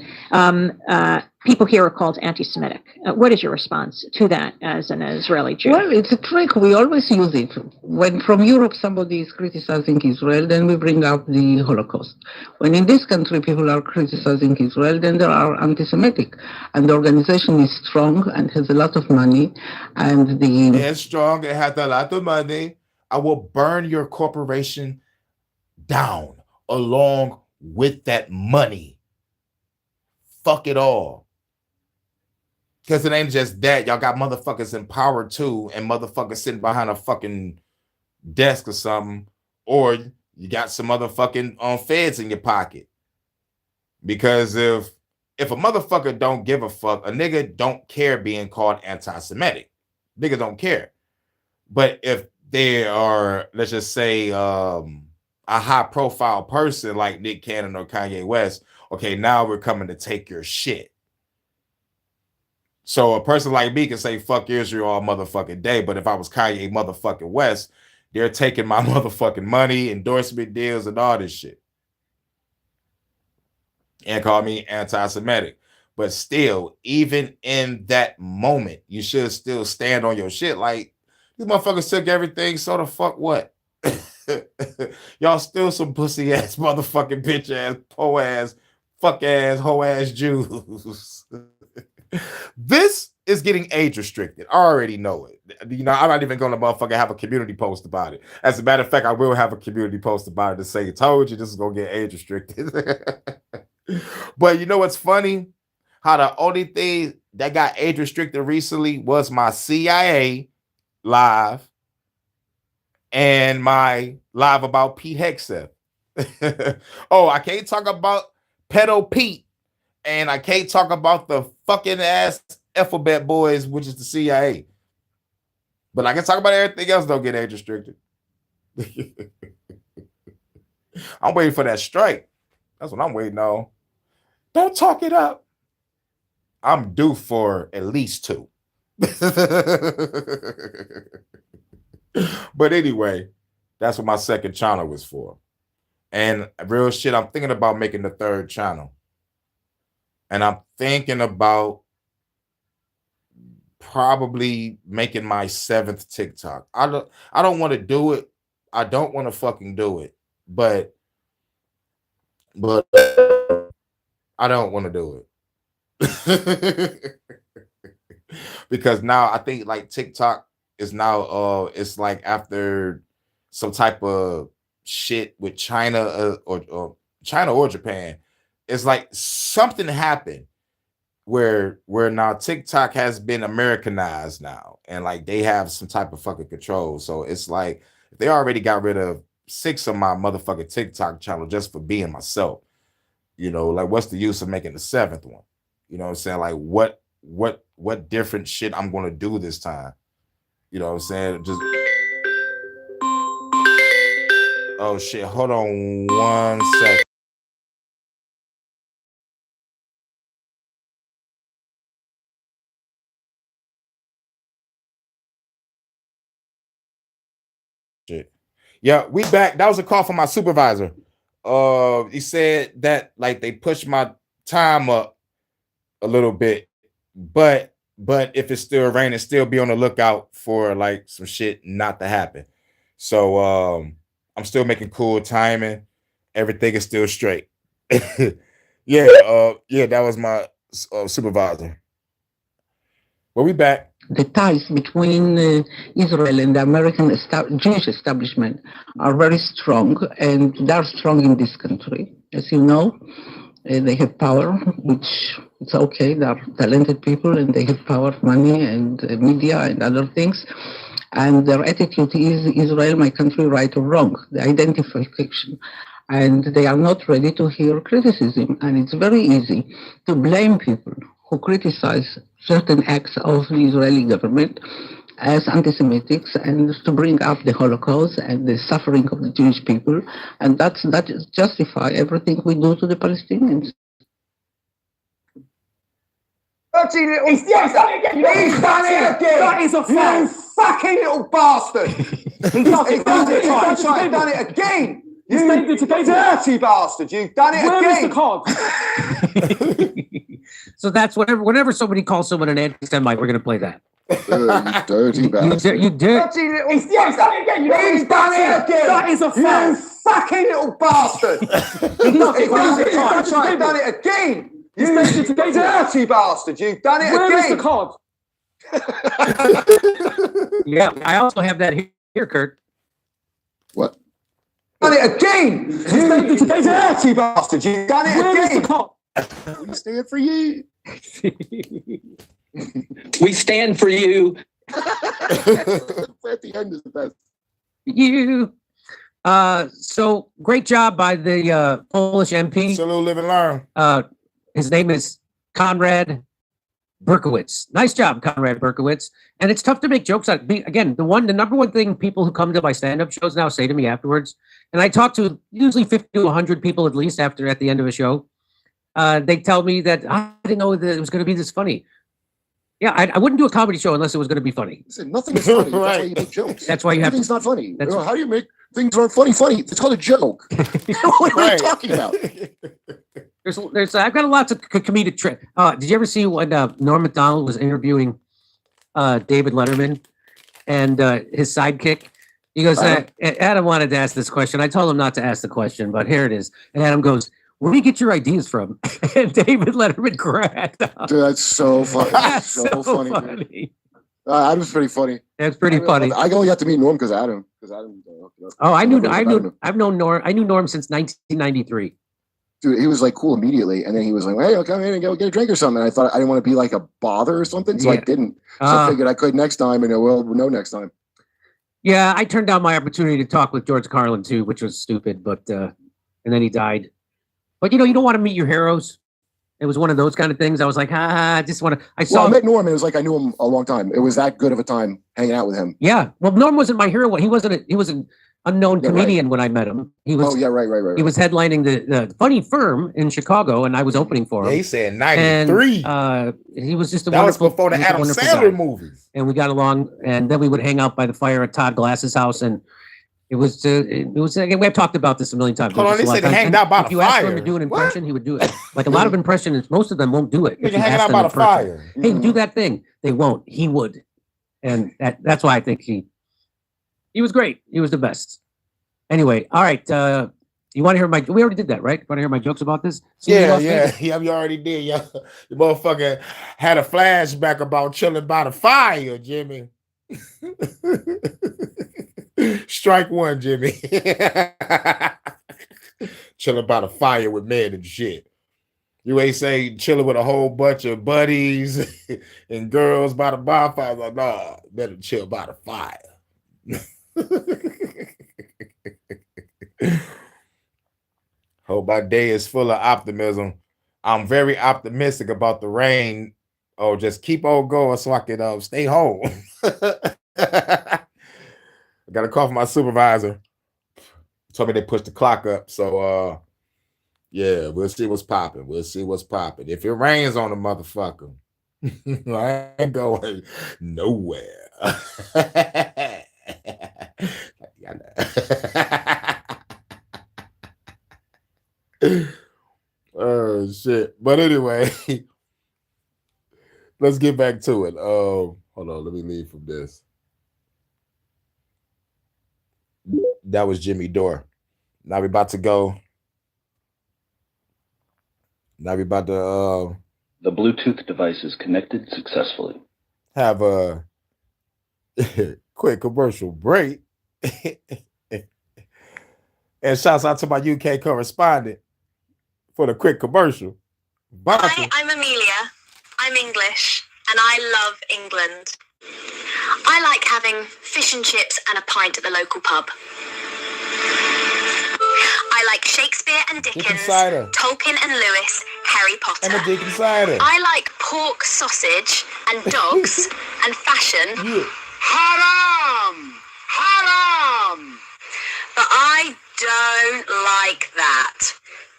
People here are called anti-Semitic. What is your response to that as an Israeli Jew? Well, it's a trick. We always use it. When from Europe somebody is criticizing Israel, then we bring up the Holocaust. When in this country people are criticizing Israel, then they are anti-Semitic. And the organization is strong and has a lot of money. And it's strong. It has a lot of money. I will burn your corporation down along with that money. Fuck it all. Because it ain't just that. Y'all got motherfuckers in power too, and motherfuckers sitting behind a fucking desk or something. Or you got some motherfucking feds in your pocket. Because if a motherfucker don't give a fuck, a nigga don't care being called anti-Semitic. Niggas don't care. But if they are, let's just say, a high profile person like Nick Cannon or Kanye West, okay, now we're coming to take your shit. So a person like me can say fuck Israel all motherfucking day, but if I was Kanye motherfucking West, they're taking my motherfucking money, endorsement deals, and all this shit. And call me anti-Semitic. But still, even in that moment, you should still stand on your shit. Like, these motherfuckers took everything, so the fuck what? Y'all still some pussy ass motherfucking bitch ass, po ass, fuck ass, hoe ass Jews. This is getting age restricted. I already know it. You know, I'm not even gonna motherfucking have a community post about it. As a matter of fact, I will have a community post about it to say, told you this is gonna get age restricted. But you know what's funny? How the only thing that got age restricted recently was my CIA live and my live about Pete Hegseth. Oh, I can't talk about Pedo Pete, and I can't talk about the fucking ass alphabet boys, which is the CIA. But I can talk about everything else. Don't get age restricted. I'm waiting for that strike. That's what I'm waiting on. Don't talk it up. I'm due for at least 2. But anyway, that's what my second channel was for. And real shit, I'm thinking about making the 3rd channel. And I'm thinking about probably making my 7th TikTok. I don't want to do it. I don't want to fucking do it. But I don't want to do it. Because now I think like TikTok is now it's like after some type of shit with China or China or Japan, it's like something happened where now TikTok has been Americanized now, and like they have some type of fucking control. So it's like they already got rid of 6 of my motherfucking TikTok channel just for being myself. You know, like what's the use of making the 7th one? You know what I'm saying? Like what different shit I'm gonna do this time? You know what I'm saying? Just oh shit, hold on 1 second. Shit. Yeah, we back. That was a call from my supervisor. He said that like they pushed my time up a little bit, but if it's still raining, still be on the lookout for like some shit not to happen. So I'm still making cool timing. Everything is still straight. Yeah, that was my supervisor. Well, we back. The ties between Israel and the American Jewish establishment are very strong, and they are strong in this country. As you know, they have power, which it's okay. They are talented people, and they have power, money, and media, and other things. And their attitude is Israel, my country, right or wrong, the identification. And they are not ready to hear criticism. And it's very easy to blame people who criticize certain acts of the Israeli government as anti-Semitics and to bring up the Holocaust and the suffering of the Jewish people. And that justify everything we do to the Palestinians. Dirty little He's done it again. That is a fact. You fucking little bastard. He's done it again. You dirty bastard. You've done it again. Where is the card? So that's whenever somebody calls someone an anti-Semite, we're going to play that. Dirty bastard. You did. Dirty little. He's done it again. He's done it again. That is a fact. You fucking little bastard. He's done it again. You dirty bastard. You've done it Where again. is the card? Yeah, I also have that here, Kurt. What? Done it again. You dirty bastard. You've done it Where again. is the card? We stand for you. We stand for you. At the end is the best. You. So great job by the Polish MP. Salute, live and learn. His name is Konrad Berkowitz. Nice job, Konrad Berkowitz. And it's tough to make jokes on. Again, the number one thing people who come to my stand-up shows now say to me afterwards, and I talk to usually 50 to 100 people at least at the end of a show. They tell me that I didn't know that it was going to be this funny. Yeah, I wouldn't do a comedy show unless it was going to be funny. Listen, nothing is funny. That's why you make jokes. That's why you have. Everything's not funny. How do you make things aren't funny? Funny. It's called a joke. What are you talking about? There's I've got lots of comedic trick. Did you ever see when Norm Macdonald was interviewing David Letterman and his sidekick? He goes, Adam wanted to ask this question. I told him not to ask the question, but here it is. And Adam goes, where do you get your ideas from? And David Letterman cracked up. Dude, that's so funny. That's so funny. Adam's pretty funny. That's pretty funny. I only got to meet Norm because Adam. Oh, I've known Norm. I knew Norm since 1993. Dude, he was like cool immediately, and then he was like, "Hey, I'll come in and go get a drink or something." And I thought I didn't want to be like a bother or something, so I didn't. So I figured I could next time, and we'll know next time. Yeah, I turned down my opportunity to talk with George Carlin too, which was stupid, but and then he died. But you don't want to meet your heroes. It was one of those kind of things. I was like, I just want to. I met Norm. It was like I knew him a long time. It was that good of a time hanging out with him. Yeah. Well, Norm wasn't my hero. He was an unknown comedian when I met him. He was. Oh yeah, right. He was headlining the Funny Firm in Chicago, and I was opening for him. Yeah, he said 93. And, he was just that was before the Adam Sandler movies. And we got along, and then we would hang out by the fire at Todd Glass's house, and it was again, we've talked about this a million times. Hold on, they said he hanged out by the fire. If you asked him to do an impression, he would do it. Like a lot of impressions, most of them won't do it. Hanging out by the fire. Hey, do that thing. They won't. He would, and that's why I think he was great. He was the best. Anyway, all right. You want to hear my? We already did that, right? You want to hear my jokes about this? Yeah. You already did. Yeah, the motherfucker had a flashback about chilling by the fire, Jimmy. Strike one, Jimmy. Chilling by the fire with men and shit. You ain't say chilling with a whole bunch of buddies and girls by the bonfire. Like, nah, better chill by the fire. Hope my day is full of optimism. I'm very optimistic about the rain. Oh, just keep on going so I can stay home. I got a call from my supervisor. Told me they pushed the clock up. So yeah, we'll see what's popping. If it rains on the motherfucker, I ain't going nowhere. Oh shit. But anyway, let's get back to it. Hold on, let me leave from this. That was Jimmy Dore. Now we about to go. Now we about to the Bluetooth device is connected successfully. Have a quick commercial break. And shouts out to my UK correspondent for the quick commercial. Hi, I'm Amelia. I'm English, and I love England. I like having fish and chips and a pint at the local pub. I like Shakespeare and Dickens, Tolkien and Lewis, Harry Potter. And a Dickens cider. I like pork sausage and dogs and fashion. Yeah. Haram! Haram! But I don't like that.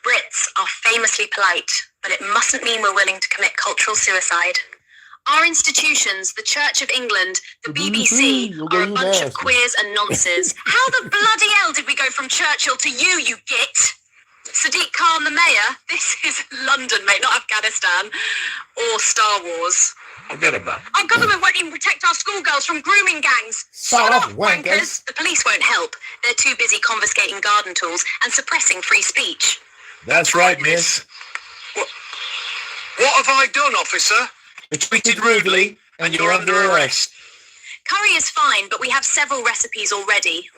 Brits are famously polite, but it mustn't mean we're willing to commit cultural suicide. Our institutions, the Church of England, the BBC, are a bunch of queers and nonces. How the bloody hell did we go from Churchill to you git? Sadiq Khan the mayor? This is London, mate, not Afghanistan. Or Star Wars. Forget about it. Our government won't even protect our schoolgirls from grooming gangs. Shut up, wankers. The police won't help. They're too busy confiscating garden tools and suppressing free speech. That's right, miss. What have I done, officer? You tweeted rudely, and you're under arrest. Curry is fine, but we have several recipes already.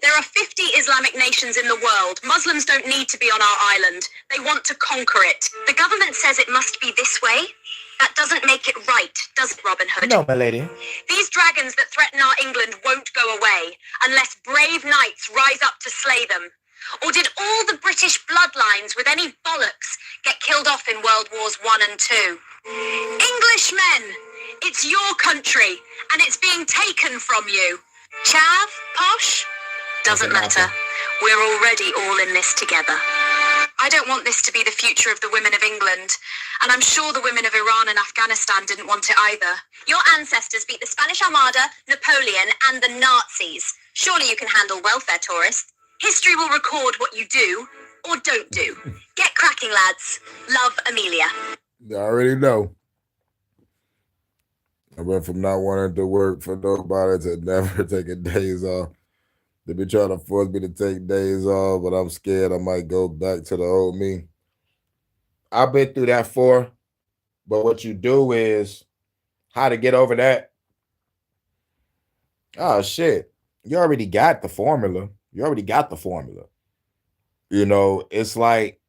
There are 50 Islamic nations in the world. Muslims don't need to be on our island. They want to conquer it. The government says it must be this way, That doesn't make it right, does it, Robin Hood? No, my lady. These dragons that threaten our England won't go away unless brave knights rise up to slay them. Or did all the British bloodlines with any bollocks get killed off in World Wars I and II? Englishmen, it's your country and it's being taken from you. Chav, posh, doesn't matter. We're already all in this together. I don't want this to be the future of the women of England, and I'm sure the women of Iran and Afghanistan didn't want it either. Your ancestors beat the Spanish Armada, Napoleon, and the Nazis. Surely you can handle welfare tourists. History will record what you do or don't do. Get cracking, lads. Love, Amelia. You already know. I went from not wanting to work for nobody to never taking days off. They be trying to force me to take days off, but I'm scared I might go back to the old me. I've been through that before, but what you do is how to get over that. Oh, shit. You already got the formula. You already got the formula. You know, it's like,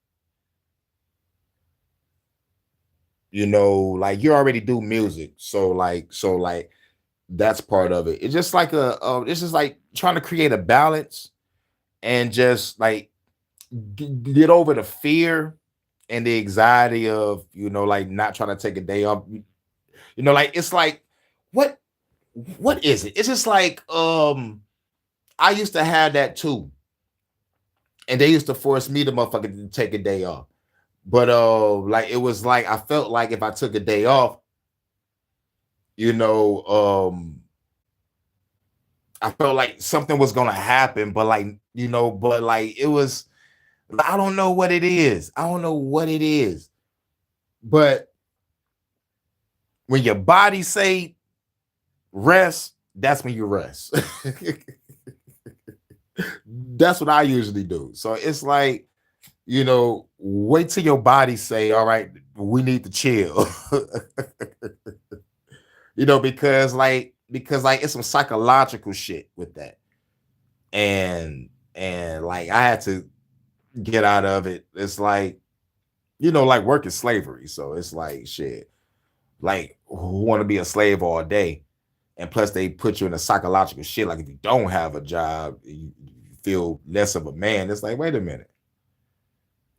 you know, like you already do music. So like that's part of it. It's just like it's just like trying to create a balance and just like get over the fear and the anxiety of, you know, like not trying to take a day off. You know, like it's like what is it? It's just like I used to have that too. And they used to force me to motherfucker to take a day off. But like it was like I felt like if I took a day off, you know, I felt like something was gonna happen, but like, you know, but like it was, I don't know what it is. I don't know what it is. But when your body say rest, that's when you rest. That's what I usually do. So it's like, you know, wait till your body say, all right, we need to chill. You know, because it's some psychological shit with that. And like I had to get out of it. It's like, you know, like work is slavery. So it's like shit. Like who want to be a slave all day? And plus they put you in a psychological shit. Like if you don't have a job, you feel less of a man. It's like, wait a minute.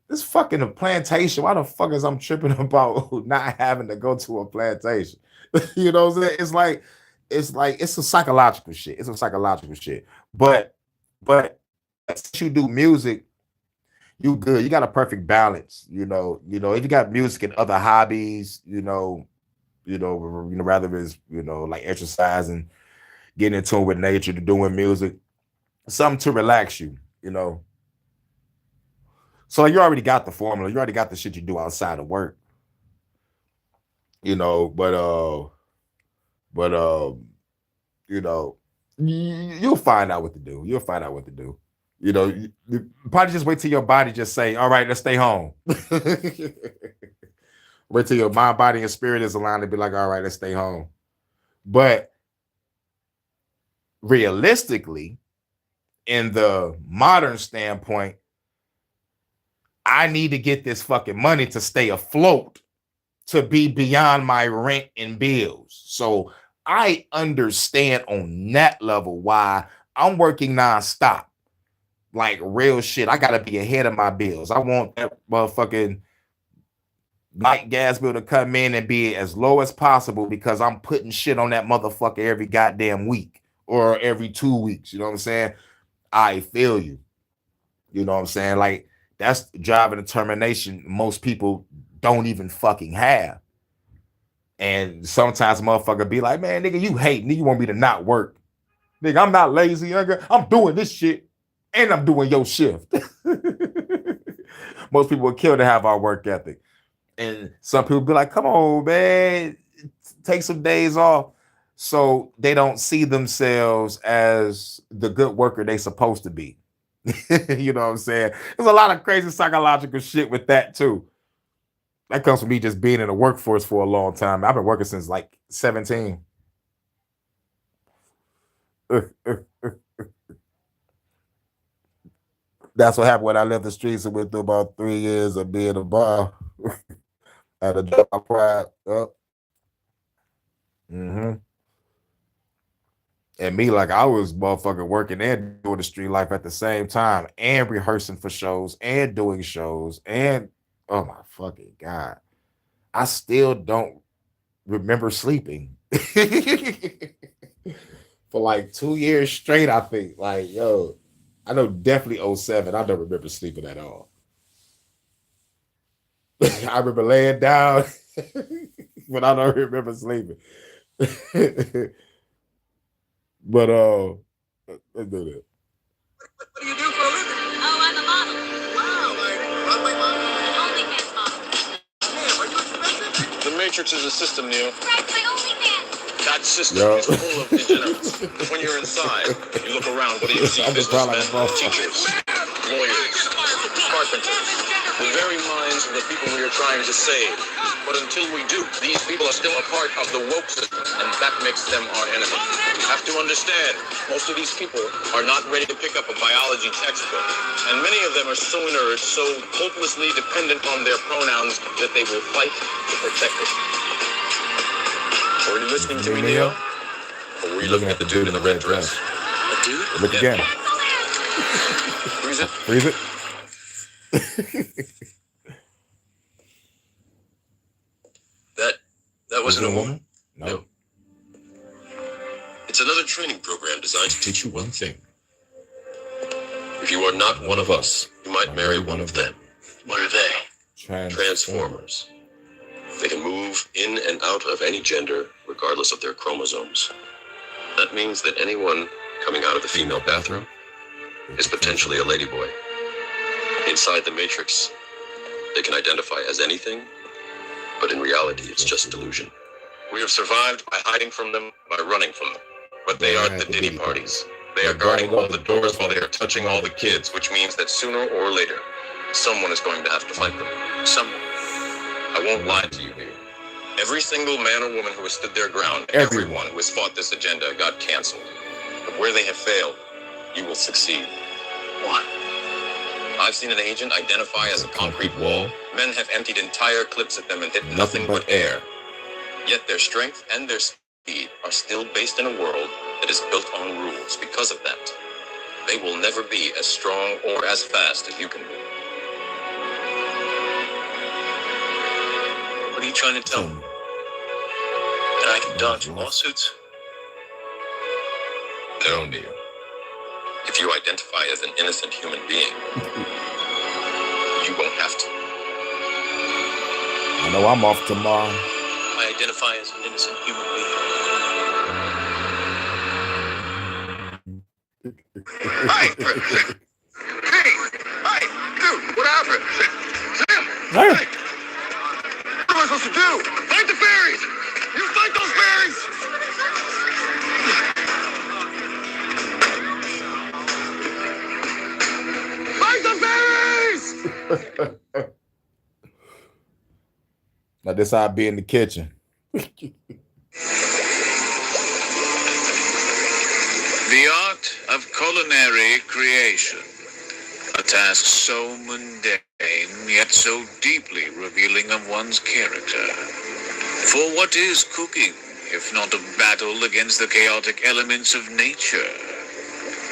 This fucking a plantation. Why the fuck is I'm tripping about not having to go to a plantation? You know what I'm saying? It's a psychological shit. It's a psychological shit. But since you do music, you good. You got a perfect balance. You know, if you got music and other hobbies, rather it's, like exercising, getting in tune with nature, to doing music, something to relax you, So you already got the formula. You already got the shit you do outside of work. You'll find out what to do. You'll find out what to do. You probably just wait till your body just say, all right, let's stay home. Wait till your mind, body, and spirit is aligned to be like, all right, let's stay home. But realistically, in the modern standpoint, I need to get this fucking money to stay afloat, to be beyond my rent and bills. So I understand on that level why I'm working nonstop. Like real shit. I gotta be ahead of my bills. I want that motherfucking light gas bill to come in and be as low as possible because I'm putting shit on that motherfucker every goddamn week or every 2 weeks. You know what I'm saying? I feel you. You know what I'm saying? Like that's drive and determination most people don't even fucking have. And sometimes motherfucker be like, man, nigga, you hate me. You want me to not work. Nigga, I'm not lazy, nigga. I'm doing this shit and I'm doing your shift. Most people would kill to have our work ethic. And some people be like, come on, man, take some days off. So they don't see themselves as the good worker they supposed to be. You know what I'm saying? There's a lot of crazy psychological shit with that too. That comes from me just being in the workforce for a long time. I've been working since like 17. That's what happened when I left the streets and went through about 3 years of being a bar. I had to drop my pride. Mm-hmm. And me, like I was motherfucking working and doing the street life at the same time, and rehearsing for shows and doing shows, and oh my fucking God, I still don't remember sleeping for like 2 years straight. I think, like, yo, I know definitely '07. I don't remember sleeping at all. I remember laying down, but I don't remember sleeping. But let's do that. What do you do for a living? Oh, I'm a model. Wow, like runway model? OnlyFans model. Damn, are you expensive? The Matrix is a system, Neo. Right, my OnlyFans. That system is full of degenerates. When you're inside, you look around, what do you see? Businessmen, teachers, lawyers, carpenters, the very minds of the people we are trying to save. But until we do, these people are still a part of the woke system, and that makes them our enemy. You have to understand, most of these people are not ready to pick up a biology textbook, and many of them are so inert, so hopelessly dependent on their pronouns that they will fight to protect it. Were you listening to me, Neo? Or were you looking at the dude in the red dress? A dude? Look again. Freeze it. Freeze it. That wasn't a woman? No. It's another training program designed to teach you one thing. If you are not one of us, you might marry one of them. What are they? Transformers. They can move in and out of any gender, regardless of their chromosomes. That means that anyone coming out of the female bathroom is potentially a ladyboy. Inside the Matrix, they can identify as anything, but in reality, it's just delusion. We have survived by hiding from them, by running from them. But they are the ditty parties. They are guarding all the doors while they are touching all the kids, which means that sooner or later, someone is going to have to fight them. Someone. I won't lie to you here. Every single man or woman who has stood their ground, everyone who has fought this agenda got canceled. But where they have failed, you will succeed. One. I've seen an agent identify as a concrete wall. Men have emptied entire clips at them and hit nothing but air. Yet their strength and their speed are still based in a world that is built on rules. Because of that, they will never be as strong or as fast as you can be. What are you trying to tell me? That I can dodge lawsuits? No, Neo. If you identify as an innocent human being, you won't have to. I know I'm off tomorrow. I identify as an innocent human being. Hey, dude, what happened? Sam! Hey! What am I supposed to do? Fight the fairies! You fight those fairies! Now this how I be in the kitchen. The art of culinary creation, a task so mundane yet so deeply revealing of one's character. For what is cooking if not a battle against the chaotic elements of nature?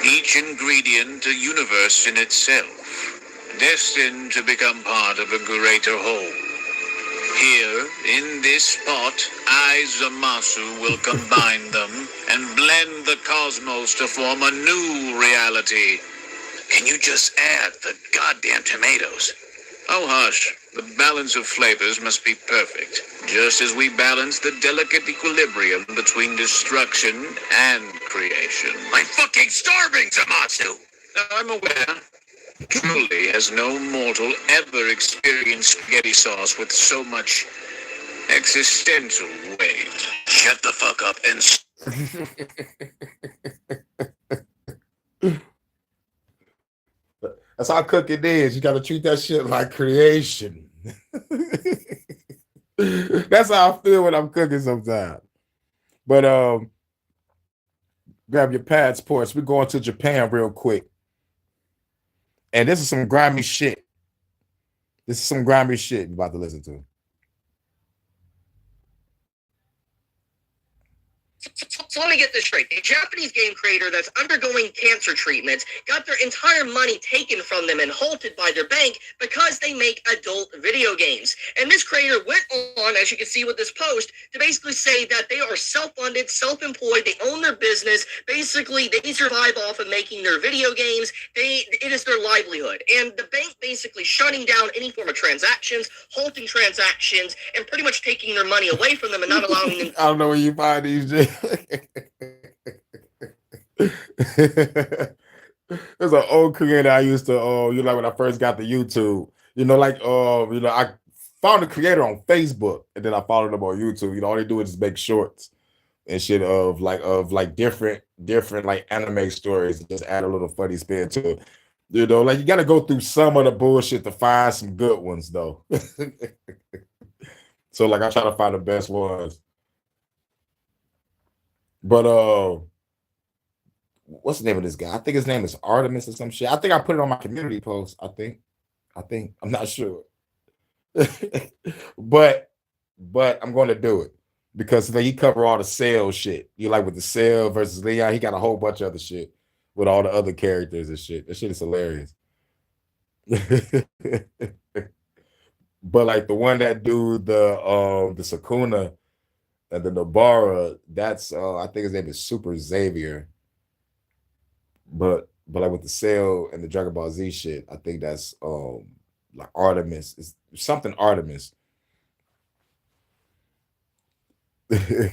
Each ingredient a universe in itself, destined to become part of a greater whole. Here, in this pot, I, Zamasu, will combine them and blend the cosmos to form a new reality. Can you just add the goddamn tomatoes? Oh, hush. The balance of flavors must be perfect, just as we balance the delicate equilibrium between destruction and creation. I'm fucking starving, Zamasu! I'm aware. Truly has no mortal ever experienced spaghetti sauce with so much existential weight. Shut the fuck up and... That's how cooking is. You got to treat that shit like creation. That's how I feel when I'm cooking sometimes. But grab your passports. We're going to Japan real quick. And this is some grimy shit. This is some grimy shit you're about to listen to. So let me get this straight. A Japanese game creator that's undergoing cancer treatments got their entire money taken from them and halted by their bank because they make adult video games. And this creator went on, as you can see with this post, to basically say that they are self-funded, self-employed, they own their business. Basically, they survive off of making their video games. It is their livelihood. And the bank basically shutting down any form of transactions, halting transactions, and pretty much taking their money away from them and not allowing them. I don't know where you find these. There's an old creator I used to, when I first got the YouTube, I found the creator on Facebook and then I followed him on YouTube. All they do is make shorts and shit of different like anime stories and just add a little funny spin to it. You got to go through some of the bullshit to find some good ones though. So I try to find the best ones. But what's the name of this guy? I think his name is Artemis or some shit. I think I put it on my community post. I think I'm not sure. but I'm going to do it because he cover all the Cell shit. With the Cell versus Leon, he got a whole bunch of other shit with all the other characters and shit. That shit is hilarious. But the one that do the Sakuna and the Nobara, that's I think his name is Super Xavier. But with the Cell and the Dragon Ball Z shit, I think that's Artemis. It's something Artemis. You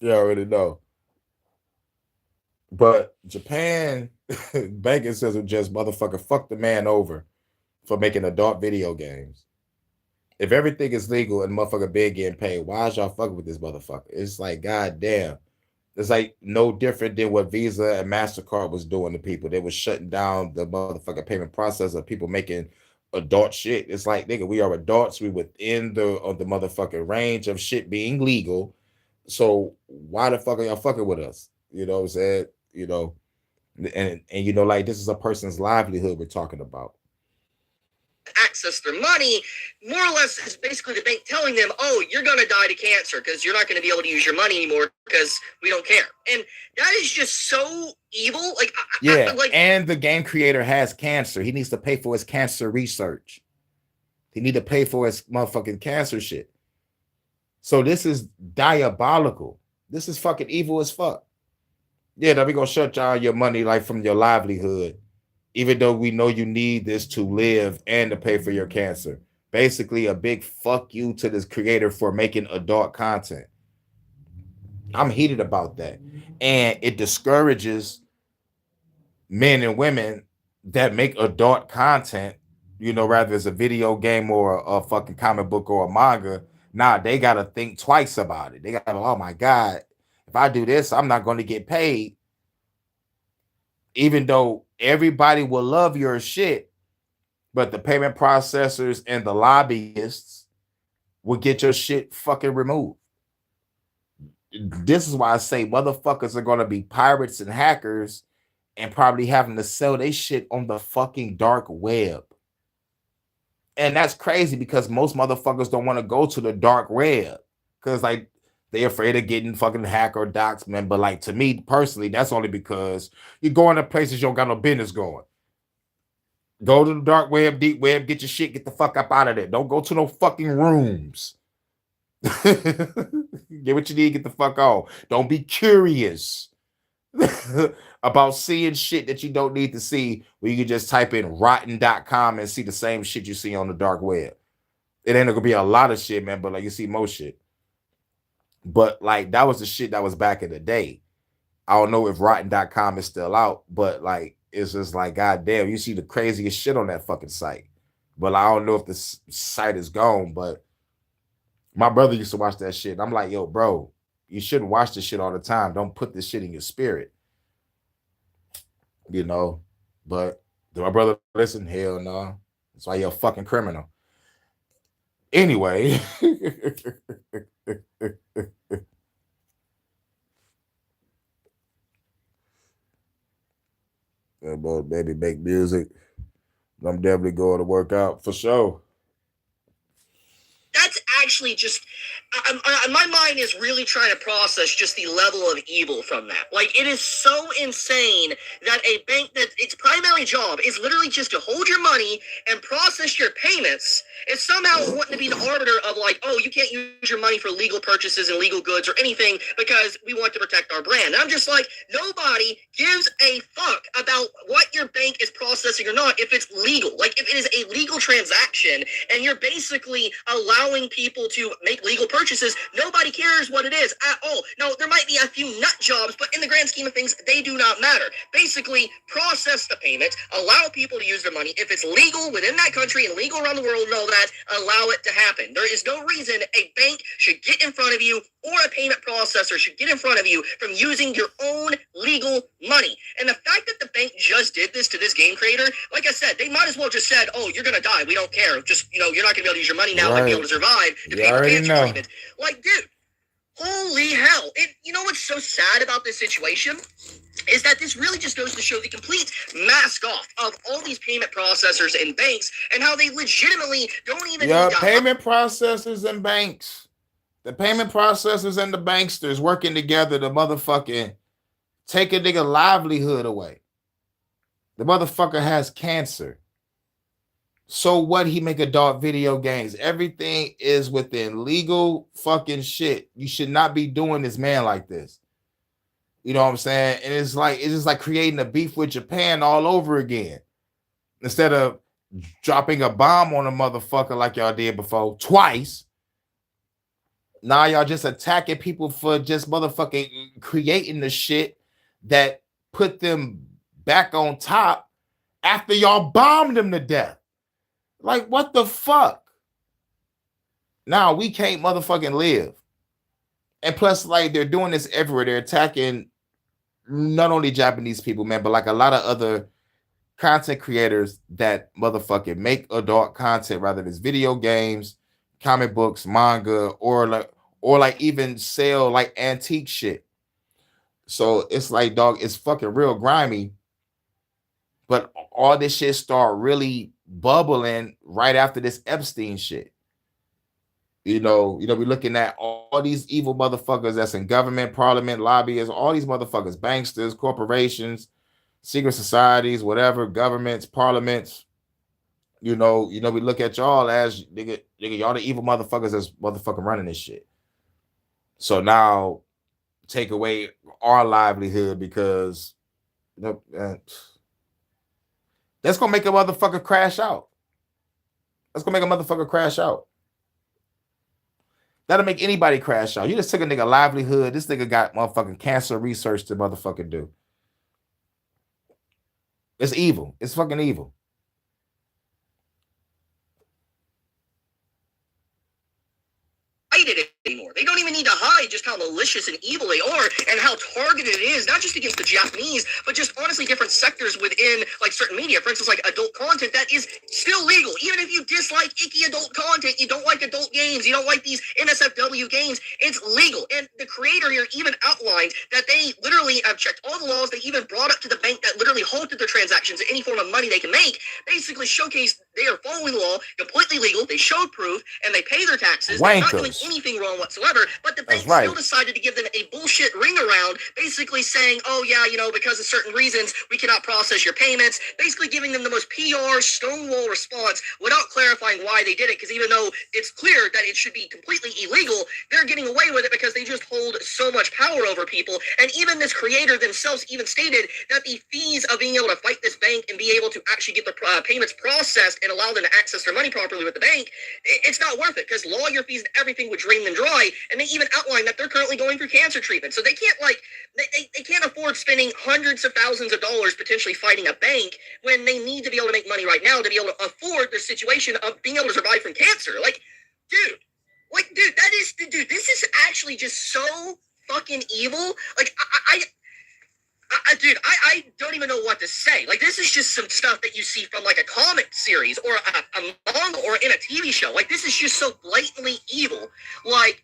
already know. But Japan banking system just motherfucker fuck the man over for making adult video games. If everything is legal and motherfucker big getting paid, why is y'all fucking with this motherfucker? It's goddamn. It's no different than what Visa and MasterCard was doing to people. They was shutting down the motherfucking payment process of people making adult shit. It's nigga, we are adults. We within the motherfucking range of shit being legal. So why the fuck are y'all fucking with us? You know what I'm saying? And this is a person's livelihood we're talking about. Access their money, more or less is basically the bank telling them, oh, you're going to die to cancer because you're not going to be able to use your money anymore because we don't care. And that is just so evil. And the game creator has cancer. He needs to pay for his cancer research. He need to pay for his motherfucking cancer shit. So this is diabolical. This is fucking evil as fuck. Yeah, then we gonna shut down your money from your livelihood, even though we know you need this to live and to pay for your cancer. Basically, a big fuck you to this creator for making adult content. I'm heated about that. And it discourages men and women that make adult content, rather it's a video game or a fucking comic book or a manga. Nah, they got to think twice about it. They got to, oh my God, if I do this, I'm not going to get paid. Even though everybody will love your shit, but the payment processors and the lobbyists will get your shit fucking removed. This is why I say motherfuckers are going to be pirates and hackers and probably having to sell their shit on the fucking dark web. And that's crazy because most motherfuckers don't want to go to the dark web because they're afraid of getting fucking hacked or doxxed, man. But to me personally, that's only because you're going to places you don't got no business going. Go to the dark web, deep web, get your shit, get the fuck up out of there. Don't go to no fucking rooms. Get what you need, get the fuck on. Don't be curious about seeing shit that you don't need to see where you can just type in rotten.com and see the same shit you see on the dark web. It ain't gonna be a lot of shit, man, but you see most shit. But that was the shit that was back in the day. I don't know if rotten.com is still out, but it's just goddamn, you see the craziest shit on that fucking site. But I don't know if the site is gone, but my brother used to watch that shit. And I'm like, yo, bro, you shouldn't watch this shit all the time. Don't put this shit in your spirit. But do my brother listen? Hell no. That's why you're a fucking criminal. Anyway. Yeah, boy, baby, make music. I'm definitely going to work out for sure. That's actually just, my mind is really trying to process just the level of evil from that. Like, it is so insane that a bank that its primary job is literally just to hold your money and process your payments is somehow wanting to be the arbiter of like, oh, you can't use your money for legal purchases and legal goods or anything because we want to protect our brand. And I'm just like, nobody gives a fuck about what your bank is processing or not if it's legal. Like, if it is a legal transaction and you're basically allowing people to make legal purchases, nobody cares what it is at all. No, there might be a few nut jobs, but in the grand scheme of things, they do not matter. Basically, process the payment, allow people to use their money. If it's legal within that country and legal around the world and all that, allow it to happen. There is no reason a bank should get in front of you or a payment processor should get in front of you from using your own legal money. And the fact that the bank just did this to this game creator, like I said, they might as well just said, oh, you're going to die. We don't care. Just, you're not going to be able to use your money now and be able to survive. You already know. Treatment. Like, dude, holy hell. You know what's so sad about this situation? Is that this really just goes to show the complete mask off of all these payment processors and banks and how they legitimately don't even need to payment processors and banks. The payment processors and the banksters working together to motherfucking take a nigga livelihood away. The motherfucker has cancer. So what? He make adult video games. Everything is within legal fucking shit. You should not be doing this man like this. You know what I'm saying? And it's just like creating a beef with Japan all over again. Instead of dropping a bomb on a motherfucker like y'all did before twice. Now y'all just attacking people for just motherfucking creating the shit that put them back on top after y'all bombed them to death. Like, what the fuck? Now we can't motherfucking live. And plus, like, they're doing this everywhere. They're attacking not only Japanese people, man, but like a lot of other content creators that motherfucking make adult content, rather than video games, comic books, manga, or like even sell like antique shit. So it's like, dog, it's fucking real grimy. But all this shit start really bubbling right after this Epstein shit. We're looking at all these evil motherfuckers that's in government, parliament, lobbyists, all these motherfuckers, banksters, corporations, secret societies, whatever, governments, parliaments. We look at y'all as nigga, y'all the evil motherfuckers that's motherfucking running this shit. So now take away our livelihood because that's gonna make a motherfucker crash out. That's gonna make a motherfucker crash out. That'll make anybody crash out. You just took a nigga livelihood. This nigga got motherfucking cancer research to motherfucking do. It's evil. It's fucking evil. It anymore. They don't even need to hide just how malicious and evil they are and how targeted it is, not just against the Japanese, but just honestly different sectors within like certain media. For instance, like adult content that is still legal. Even if you dislike icky adult content, you don't like adult games, you don't like these NSFW games, it's legal. And the creator here even outlined that they literally have checked all the laws. They even brought up to the bank that literally halted their transactions, any form of money they can make, basically showcased they are following the law, completely legal. They showed proof and they pay their taxes. They're not doing anything wrong whatsoever, but the bank still decided to give them a bullshit ring around, basically saying, oh yeah, because of certain reasons, we cannot process your payments, basically giving them the most PR stonewall response without clarifying why they did it, because even though it's clear that it should be completely illegal, they're getting away with it because they just hold so much power over people. And even this creator themselves even stated that the fees of being able to fight this bank and be able to actually get the payments processed and allow them to access their money properly with the bank, it's not worth it, because lawyer fees and everything would drain them dry. And they even outlined that they're currently going through cancer treatment, so they can't they can't afford spending hundreds of thousands of dollars potentially fighting a bank when they need to be able to make money right now to be able to afford their situation of being able to survive from cancer. This is actually just so fucking evil. Like, I don't even know what to say. Like, this is just some stuff that you see from like a comic series or a manga or in a TV show. Like, this is just so blatantly evil. Like,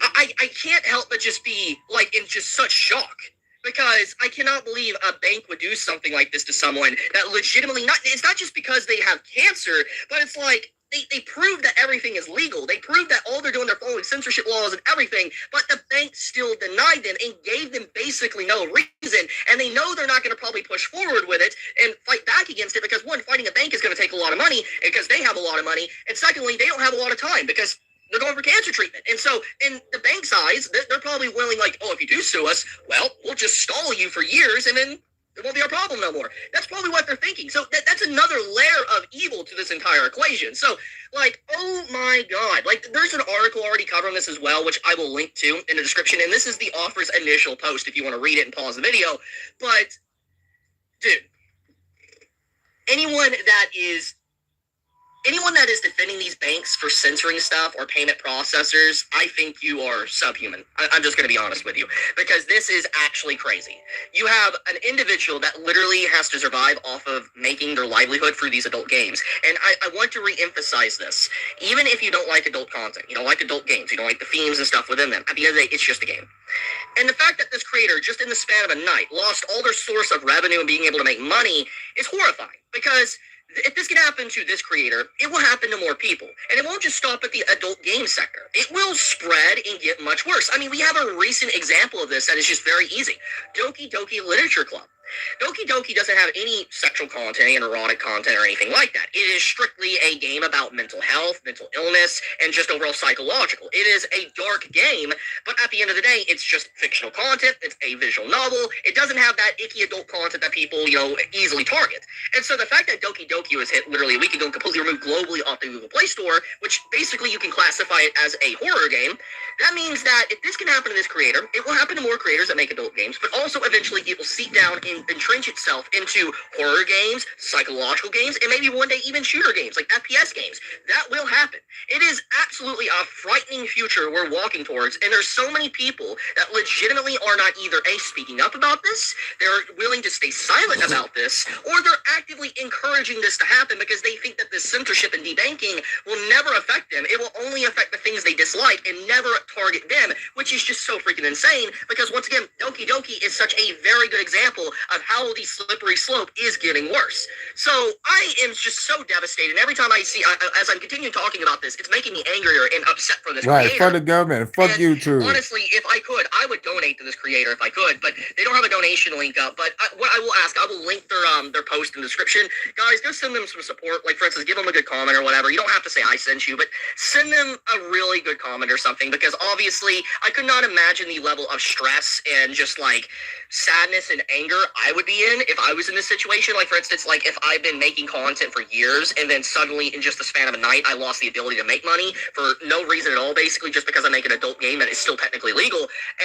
I can't help but just be like in just such shock, because I cannot believe a bank would do something like this to someone that legitimately it's not just because they have cancer, but it's like they prove that everything is legal. They prove that all they're doing, they're following censorship laws and everything, but the bank still denied them and gave them basically no reason. And they know they're not going to probably push forward with it and fight back against it because, one, fighting a bank is going to take a lot of money because they have a lot of money. And secondly, they don't have a lot of time because they're going for cancer treatment. And so in the bank's eyes, they're probably willing, like, oh, if you do sue us, well, we'll just stall you for years and then it won't be our problem no more. That's probably what they're thinking. So that's another layer of evil to this entire equation. So, like, oh my God. Like, there's an article already covering this as well, which I will link to in the description. And this is the offer's initial post if you want to read it and pause the video. But, dude, anyone that is defending these banks for censoring stuff or payment processors, I think you are subhuman. I'm just going to be honest with you, because this is actually crazy. You have an individual that literally has to survive off of making their livelihood through these adult games. And I want to re-emphasize this. Even if you don't like adult content, you don't like adult games, you don't like the themes and stuff within them, at the end of the day, it's just a game. And the fact that this creator, just in the span of a night, lost all their source of revenue and being able to make money is horrifying, because if this can happen to this creator, it will happen to more people. And it won't just stop at the adult game sector. It will spread and get much worse. I mean, we have a recent example of this that is just very easy. Doki Doki Literature Club. Doki Doki doesn't have any sexual content, any erotic content, or anything like that. It is strictly a game about mental health, mental illness, and just overall psychological. It is a dark game, but at the end of the day, it's just fictional content. It's a visual novel. It doesn't have that icky adult content that people, easily target. And so the fact that Doki Doki was hit literally a week ago and completely removed globally off the Google Play Store, which basically you can classify it as a horror game, that means that if this can happen to this creator, it will happen to more creators that make adult games, but also eventually it will seep down and entrench itself into horror games, psychological games, and maybe one day even shooter games, like FPS games. That will happen. It is absolutely a frightening future we're walking towards, and there's so many people that legitimately are not either A, speaking up about this, they're willing to stay silent about this, or they're actively encouraging this to happen because they think that this censorship and debanking will never affect them. It will only affect the things they dislike and never target them, which is just so freaking insane, because once again, Doki Doki is such a very good example of how the slippery slope is getting worse. So I am just so devastated. Every time I see, as I'm continuing talking about this, it's making me angrier and upset for this Right, creator. fuck the government, fuck YouTube. Honestly, if I could, I would donate to this creator if I could, but they don't have a donation link up. But what I will ask, I will link their post in the description. Guys, go send them some support. Like, for instance, give them a good comment or whatever. You don't have to say I sent you, but send them a really good comment or something, because obviously I could not imagine the level of stress and just like sadness and anger I would be in if I was in this situation. Like, for instance, like if I've been making content for years and then suddenly in just the span of a night I lost the ability to make money for no reason at all, basically just because I make an adult game that is still technically legal,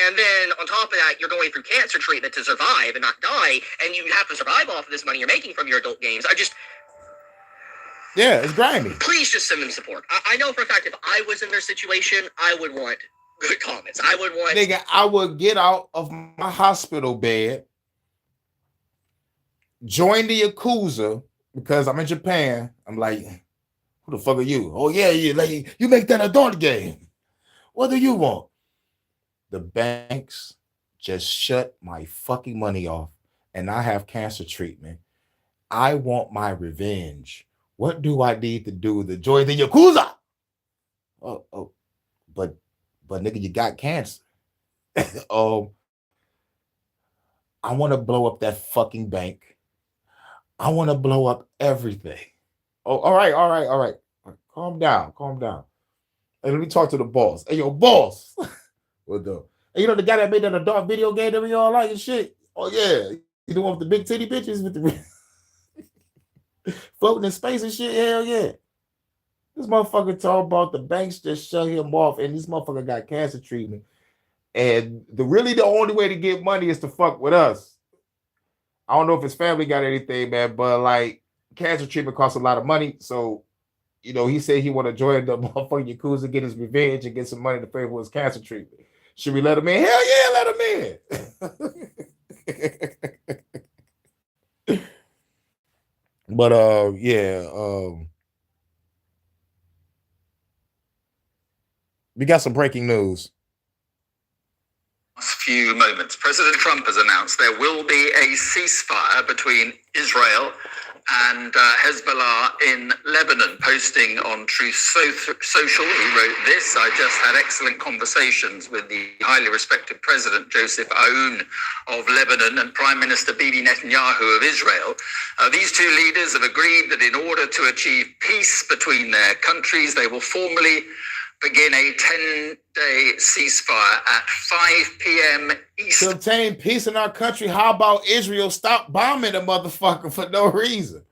and then on top of that you're going through cancer treatment to survive and not die, and you have to survive off of this money you're making from your adult games. Yeah, it's grimy. Please just send them support. I know for a fact if I was in their situation, I would want good comments. I would want... Nigga, I would get out of my hospital bed, join the Yakuza, because I'm in Japan. I'm like, who the fuck are you? Oh, yeah, like, you make that adult game. What do you want? The banks just shut my fucking money off, and I have cancer treatment. I want my revenge. What do I need to do to join the Yakuza? But nigga, you got cancer. I want to blow up that fucking bank. I want to blow up everything. Oh, all right. Calm down. Hey, let me talk to the boss. Hey, yo, boss. What the? Hey, the guy that made that adult video game that we all like and shit. Oh yeah, you the one with the big titty bitches with the floating in space and shit. Hell yeah. This motherfucker talk about the banks just shut him off, and this motherfucker got cancer treatment. And the only way to get money is to fuck with us. I don't know if his family got anything, man, but like cancer treatment costs a lot of money. So, he said he want to join the motherfucking Yakuza, get his revenge, and get some money to pay for his cancer treatment. Should we let him in? Hell yeah, let him in. But we got some breaking news. Few moments, President Trump has announced there will be a ceasefire between Israel and Hezbollah in Lebanon. Posting on Truth Social, he wrote this: I just had excellent conversations with the highly respected President Joseph Aoun of Lebanon and Prime Minister Bibi Netanyahu of Israel. These two leaders have agreed that in order to achieve peace between their countries, they will formally begin a 10-day ceasefire at 5 p.m. Eastern. To obtain peace in our country, how about Israel stop bombing a motherfucker for no reason?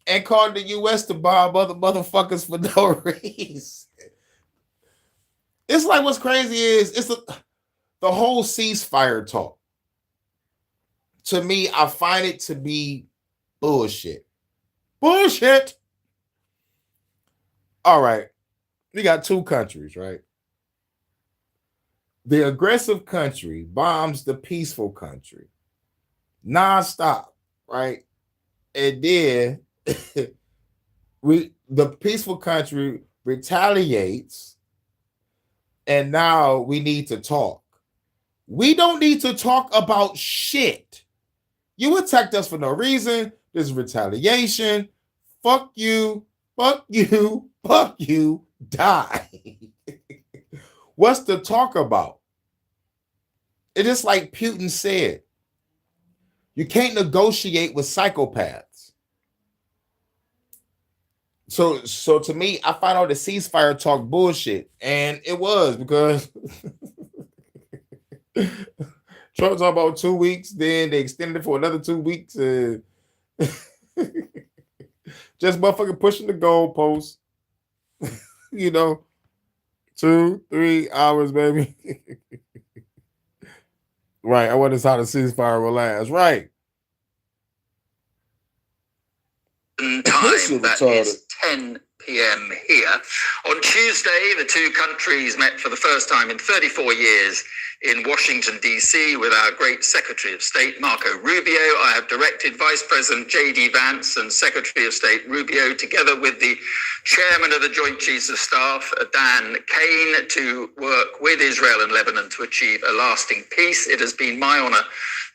And call the U.S. to bomb other motherfuckers for no reason. It's like, what's crazy is the whole ceasefire talk. To me, I find it to be bullshit. Bullshit. All right. We got two countries, right? The aggressive country bombs the peaceful country nonstop, right? And then the peaceful country retaliates, and now we need to talk. We don't need to talk about shit. You attacked us for no reason. There's retaliation. Fuck you. Fuck you. Fuck you. Die. What's to talk about? It is like Putin said. You can't negotiate with psychopaths. So to me, I find all the ceasefire talk bullshit. And it was, because Trump talked about 2 weeks, then they extended it for another 2 weeks. And just motherfucking pushing the goalposts. 2-3 hours, baby. Right. I wonder how the ceasefire will last. Right. Time, that is 10 p.m. here. On Tuesday, the two countries met for the first time in 34 years in Washington, D.C. with our great Secretary of State, Marco Rubio. I have directed Vice President J.D. Vance and Secretary of State Rubio, together with the Chairman of the Joint Chiefs of Staff, Dan Kane, to work with Israel and Lebanon to achieve a lasting peace. It has been my honor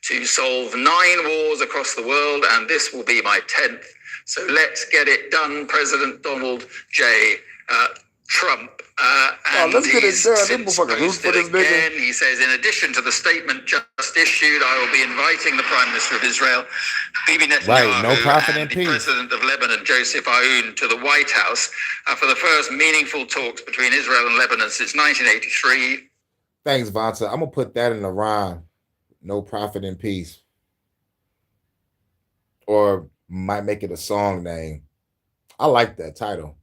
to solve 9 wars across the world, and this will be my 10th. So let's get it done, President Donald J. Trump. And let's get it done. Again, he says, in addition to the statement just issued, I will be inviting the Prime Minister of Israel, Bibi Netanyahu, and the President of Lebanon, Joseph Aoun, to the White House for the first meaningful talks between Israel and Lebanon since 1983. Thanks, Vonta. I'm going to put that in the rhyme. No profit in peace. Or might make it a song name. I like that title.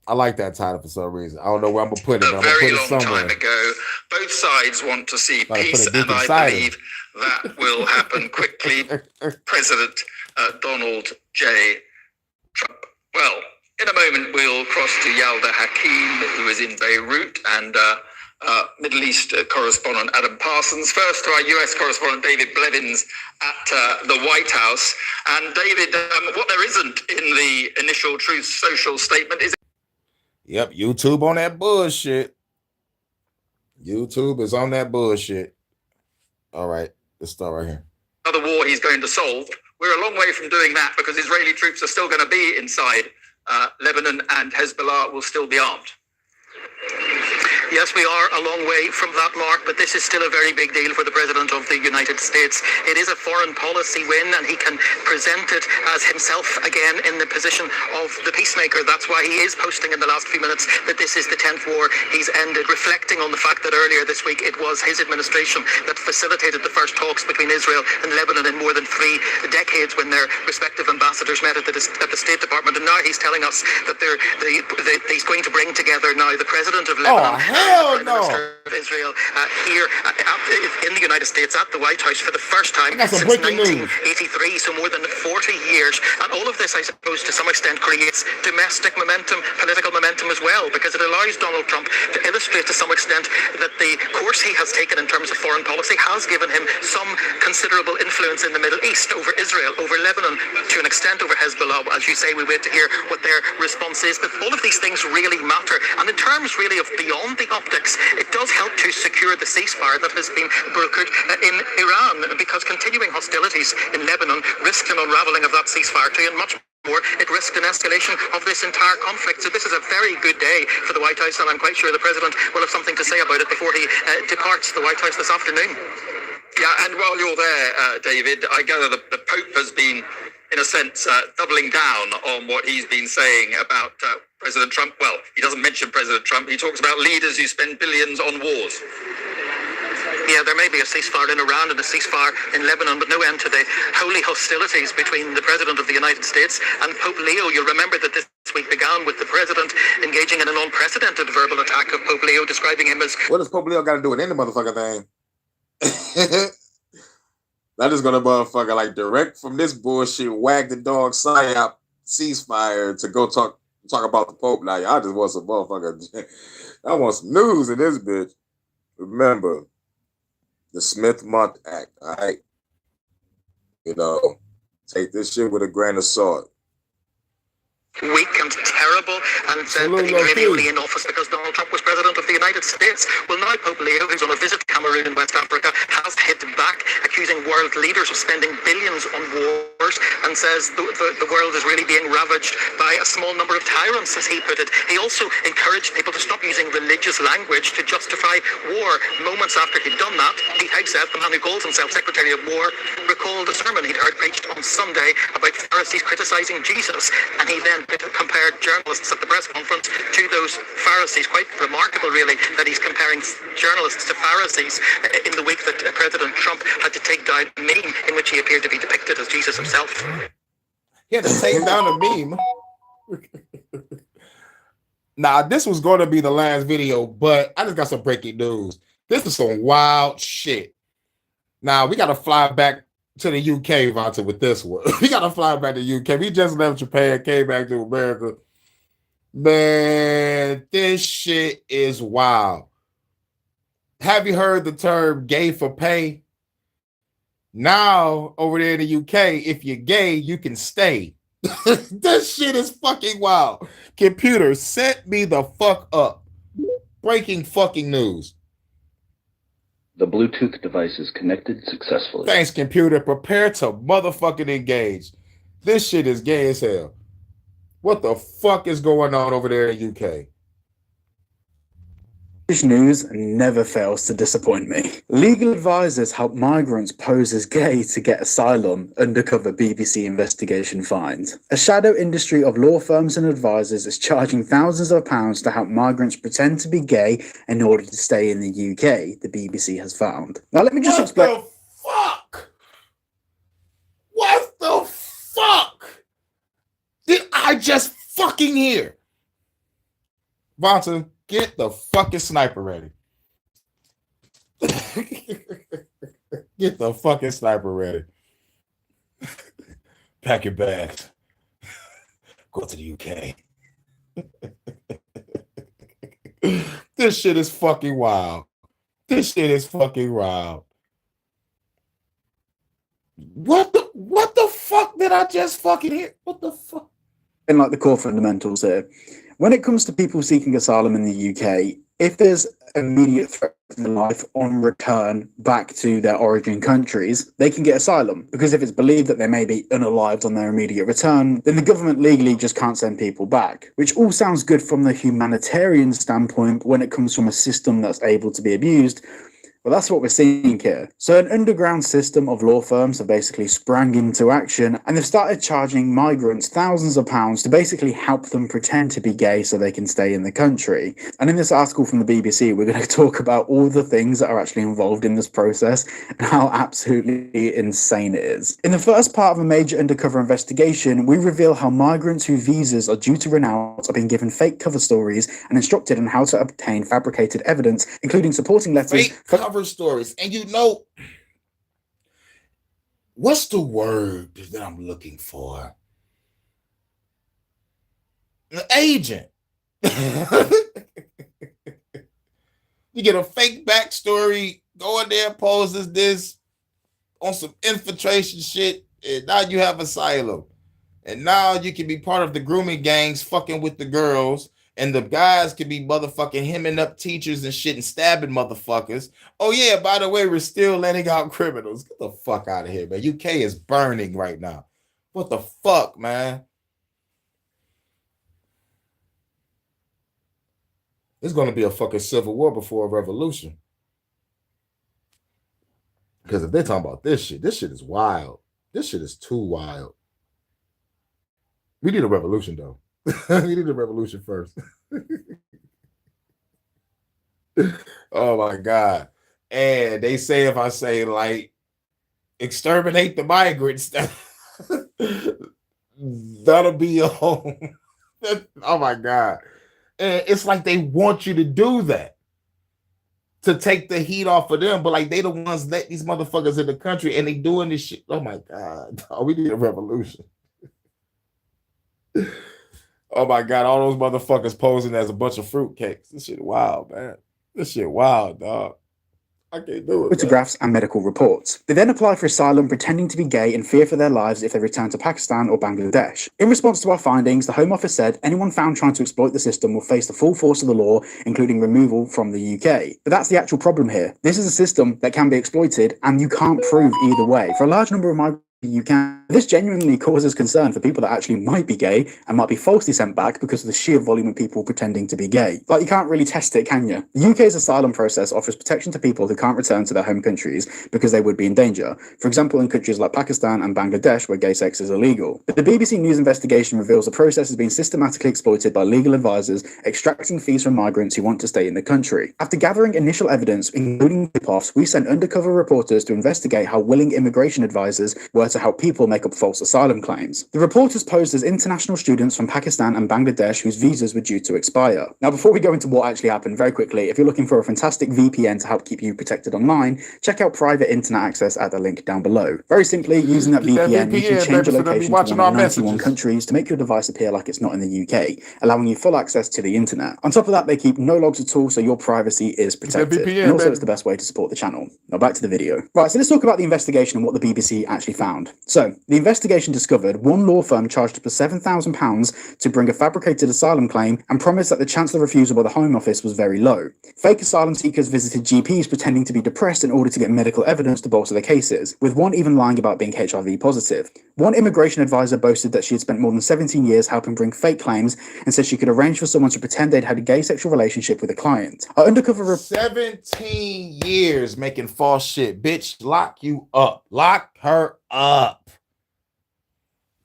I like that title for some reason. I don't know where I'm going to put it, but I'm going to put it somewhere. Time ago, both sides want to see peace, and I believe that will happen quickly. President Donald J. Trump. Well, in a moment, we'll cross to Yalda Hakim, who is in Beirut, and Middle East correspondent Adam Parsons. First to our U.S. correspondent David Blevins at the White House. And David, what there isn't in the initial Truth Social statement is... Yep, YouTube on that bullshit. YouTube is on that bullshit. All right, let's start right here. Another war he's going to solve. We're a long way from doing that, because Israeli troops are still going to be inside Lebanon, and Hezbollah will still be armed. Yes, we are a long way from that mark, but this is still a very big deal for the President of the United States. It is a foreign policy win, and he can present it as himself again in the position of the peacemaker. That's why he is posting in the last few minutes that this is the 10th war he's ended, reflecting on the fact that earlier this week it was his administration that facilitated the first talks between Israel and Lebanon in more than 3 decades, when their respective ambassadors met at the State Department. And now he's telling us that he's going to bring together now the President of Lebanon, hell no, of Israel here in the United States at the White House for the first time since 1983, so more than 40 years. And all of this, I suppose, to some extent creates domestic momentum, political momentum as well, because it allows Donald Trump to illustrate to some extent that the course he has taken in terms of foreign policy has given him some considerable influence in the Middle East, over Israel, over Lebanon, to an extent over Hezbollah. As you say, we wait to hear what their response is. But all of these things really matter. And in terms really of beyond the the optics, it does help to secure the ceasefire that has been brokered in Iran, because continuing hostilities in Lebanon risked an unraveling of that ceasefire too, and much more, it risked an escalation of this entire conflict. So this is a very good day for the White House, and I'm quite sure the President will have something to say about it before he departs the White House this afternoon. Yeah, and while you're there, David, I gather the Pope has been, in a sense, doubling down on what he's been saying about President Trump. Well, he doesn't mention President Trump. He talks about leaders who spend billions on wars. Yeah, there may be a ceasefire in Iran and a ceasefire in Lebanon, but no end to the holy hostilities between the President of the United States and Pope Leo. You'll remember that this week began with the President engaging in an unprecedented verbal attack of Pope Leo, describing him as... What does Pope Leo got to do with any motherfucking thing? That is gonna motherfucker like direct from this bullshit, wag the dog psyop ceasefire to go talk about the Pope. Now, y'all just want some motherfucker. I want some news in this bitch. Remember, the Smith Month Act, all right? You know, take this shit with a grain of salt. Weak and terrible, and said that he was really only in office because Donald Trump was President of the United States. Well, now Pope Leo, who's on a visit to Cameroon in West Africa, has hit back, accusing world leaders of spending billions on wars, and says the world is really being ravaged by a small number of tyrants, as he put it. He also encouraged people to stop using religious language to justify war. Moments after he'd done that, Pete Hegseth, the man who calls himself Secretary of War, recalled a sermon he'd heard preached on Sunday about Pharisees criticizing Jesus, and he then compared journalists at the press conference to those Pharisees. Quite remarkable, really, that he's comparing journalists to Pharisees in the week that President Trump had to take down a meme in which he appeared to be depicted as Jesus himself. He had to take down a meme. Nah, this was going to be the last video, but I just got some breaking news. This is some wild shit. Now, we got to fly back to the UK, Vonta, with this one. We got to fly back to the UK. We just left Japan, came back to America. Man, this shit is wild. Have you heard the term gay for pay? Now, over there in the UK, if you're gay, you can stay. This shit is fucking wild. Computer, set me the fuck up. Breaking fucking news. The Bluetooth device is connected successfully. Thanks, computer. Prepare to motherfucking engage. This shit is gay as hell. What the fuck is going on over there in UK? British news never fails to disappoint me. Legal advisors help migrants pose as gay to get asylum, undercover BBC investigation finds. A shadow industry of law firms and advisors is charging thousands of pounds to help migrants pretend to be gay in order to stay in the UK, the BBC has found. Now let me just explain. What the fuck? What the fuck did I just fucking hear? Vonta, get the fucking sniper ready. Get the fucking sniper ready. Pack your bags. Go to the UK. This shit is fucking wild. This shit is fucking wild. What the fuck did I just fucking hear? What the fuck? In like the core fundamentals here. When it comes to people seeking asylum in the UK, if there's immediate threat to their life on return back to their origin countries, they can get asylum. Because if it's believed that they may be unalived on their immediate return, then the government legally just can't send people back. Which all sounds good from the humanitarian standpoint, but when it comes from a system that's able to be abused, well, that's what we're seeing here. So an underground system of law firms have basically sprang into action, and they've started charging migrants thousands of pounds to basically help them pretend to be gay so they can stay in the country. And in this article from the BBC, we're going to talk about all the things that are actually involved in this process and how absolutely insane it is. In the first part of a major undercover investigation, we reveal how migrants whose visas are due to run out are being given fake cover stories and instructed on how to obtain fabricated evidence, including supporting letters. Cover stories. And you know, what's the word that I'm looking for? An agent. You get a fake backstory, go in there, pose as this on some infiltration shit, and now you have asylum. And now you can be part of the grooming gangs fucking with the girls And the guys could be motherfucking hemming up teachers and shit and stabbing motherfuckers. Oh yeah, by the way, we're still letting out criminals. Get the fuck out of here, man. UK is burning right now. What the fuck, man? It's going to be a fucking civil war before a revolution. Because if they're talking about this shit is wild. This shit is too wild. We need a revolution, though. We need a revolution first. Oh, my God. And they say if I say, like, exterminate the migrants, that'll be a home. Oh, my God. And it's like they want you to do that to take the heat off of them, but like they the ones let these motherfuckers in the country and they doing this shit. Oh my God. Oh, we need a revolution. Oh my God, all those motherfuckers posing as a bunch of fruitcakes. This shit wild, man. This shit wild, dog. I can't do it. Photographs and medical reports. They then apply for asylum pretending to be gay in fear for their lives if they return to Pakistan or Bangladesh. In response to our findings, the Home Office said anyone found trying to exploit the system will face the full force of the law, including removal from the UK. But that's the actual problem here. This is a system that can be exploited, and you can't prove either way. For a large number of migrants, you can. This genuinely causes concern for people that actually might be gay and might be falsely sent back because of the sheer volume of people pretending to be gay. Like, you can't really test it, can you? The UK's asylum process offers protection to people who can't return to their home countries because they would be in danger. For example, in countries like Pakistan and Bangladesh, where gay sex is illegal. But the BBC News investigation reveals the process has been systematically exploited by legal advisors extracting fees from migrants who want to stay in the country. After gathering initial evidence, including tip-offs, we sent undercover reporters to investigate how willing immigration advisors were to help people make up false asylum claims. The reporters posed as international students from Pakistan and Bangladesh whose visas were due to expire. Now, before we go into what actually happened, very quickly, if you're looking for a fantastic VPN to help keep you protected online, check out private internet access at the link down below. Very simply, using that VPN, you can change your location to one of 91 countries to make your device appear like it's not in the UK, allowing you full access to the internet. On top of that, they keep no logs at all, so your privacy is protected. And also, it's the best way to support the channel. Now, back to the video. Right, so let's talk about the investigation and what the BBC actually found. So, the investigation discovered one law firm charged up to £7,000 to bring a fabricated asylum claim and promised that the chance of refusal by the Home Office was very low. Fake asylum seekers visited GPs pretending to be depressed in order to get medical evidence to bolster their cases, with one even lying about being HIV positive. One immigration advisor boasted that she had spent more than 17 years helping bring fake claims and said she could arrange for someone to pretend they'd had a gay sexual relationship with a client. Our undercover 17 years making false shit. Bitch, lock you up. Lock her up.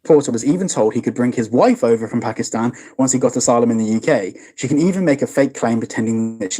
Reporter was even told he could bring his wife over from Pakistan once he got asylum in the UK. She can even make a fake claim pretending that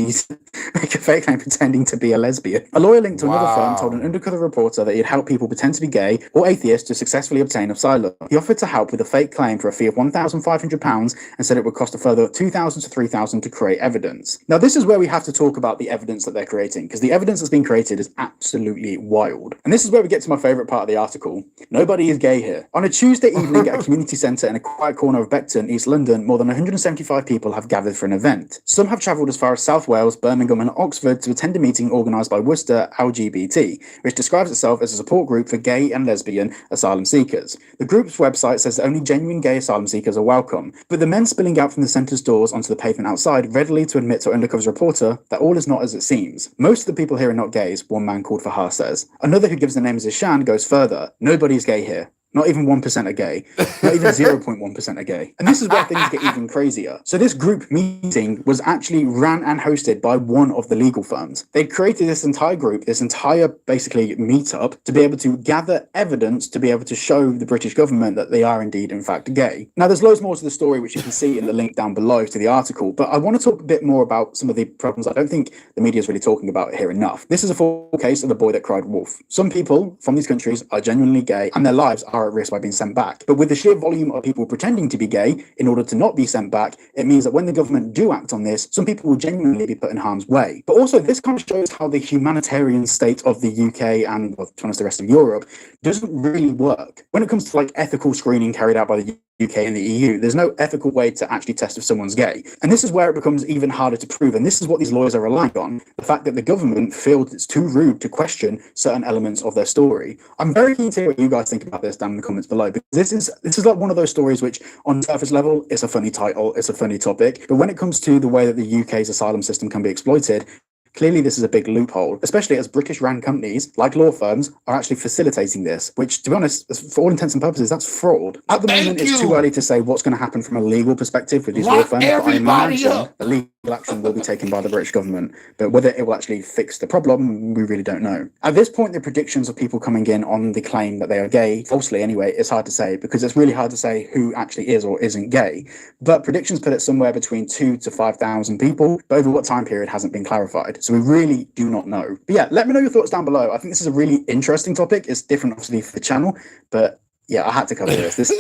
pretending to be a lesbian. A lawyer linked to another firm told an undercover reporter that he'd help people pretend to be gay or atheists to successfully obtain asylum. He offered to help with a fake claim for a fee of £1,500 and said it would cost a further £2,000 to £3,000 to create evidence. Now, this is where we have to talk about the evidence that they're creating, because the evidence that's been created is absolutely wild. And this is where we get to my favourite part of the article. Nobody is gay here. On a Tuesday evening at a community centre in a quiet corner of Beckton, East London, more than 175 people have gathered for an event. Some have travelled as far as South Wales, Birmingham and Oxford to attend a meeting organised by Worcester LGBT, which describes itself as a support group for gay and lesbian asylum seekers. The group's website says that only genuine gay asylum seekers are welcome, but the men spilling out from the centre's doors onto the pavement outside readily to admit to Undercover's reporter that all is not as it seems. Most of the people here are not gays, one man called Fahar says. Another who gives the name as Ishan goes further. Nobody's gay here. Not even 1% are gay. Not even 0.1% are gay. And this is where things get even crazier. So this group meeting was actually ran and hosted by one of the legal firms. They created this entire group, this entire basically meetup to be able to gather evidence to be able to show the British government that they are indeed in fact gay. Now there's loads more to the story which you can see in the link down below to the article, but I want to talk a bit more about some of the problems I don't think the media is really talking about here enough. This is a full case of the boy that cried wolf. Some people from these countries are genuinely gay and their lives are at risk by being sent back. But with the sheer volume of people pretending to be gay in order to not be sent back, it means that when the government do act on this, some people will genuinely be put in harm's way. But also this kind of shows how the humanitarian state of the UK and, well, to be honest, the rest of Europe doesn't really work. When it comes to like ethical screening carried out by the UK and the EU, there's no ethical way to actually test if someone's gay. And this is where it becomes even harder to prove. And this is what these lawyers are relying on, the fact that the government feels it's too rude to question certain elements of their story. I'm very keen to hear what you guys think about this down down in the comments below. Because this is like one of those stories which, on surface level, it's a funny title, it's a funny topic. But when it comes to the way that the UK's asylum system can be exploited, clearly this is a big loophole, especially as British-run companies, like law firms, are actually facilitating this, which, to be honest, for all intents and purposes, that's fraud. At the moment, it's too early to say what's going to happen from a legal perspective with these law firms, but I imagine the legal action will be taken by the British government. But whether it will actually fix the problem, we really don't know. At this point, the predictions of people coming in on the claim that they are gay, falsely anyway, it's hard to say, because it's really hard to say who actually is or isn't gay. But predictions put it somewhere between 2,000 to 5,000 people, but over what time period hasn't been clarified. So we really do not know. But yeah, let me know your thoughts down below. I think this is a really interesting topic. It's different, obviously, for the channel, but yeah, I had to cover this.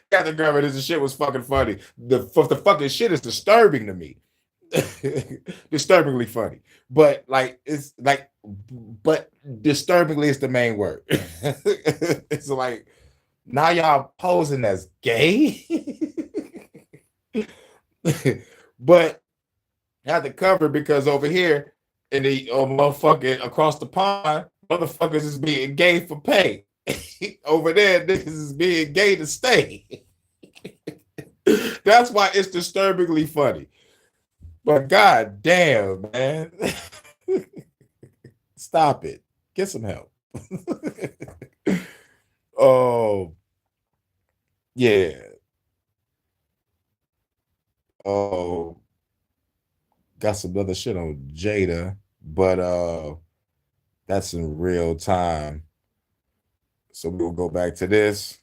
Got to cover this. Shit was fucking funny. The fucking shit is disturbing to me. Disturbingly funny. But like, it's like, but disturbingly is the main word. It's like, now y'all posing as gay. But I had to cover because over here in the motherfucking across the pond, motherfuckers is being gay for pay. Over there, niggas is being gay to stay. That's why it's disturbingly funny. But god damn, man. Stop it. Get some help. Oh, yeah. Oh, got some other shit on Jada, but that's in real time. So we'll go back to this.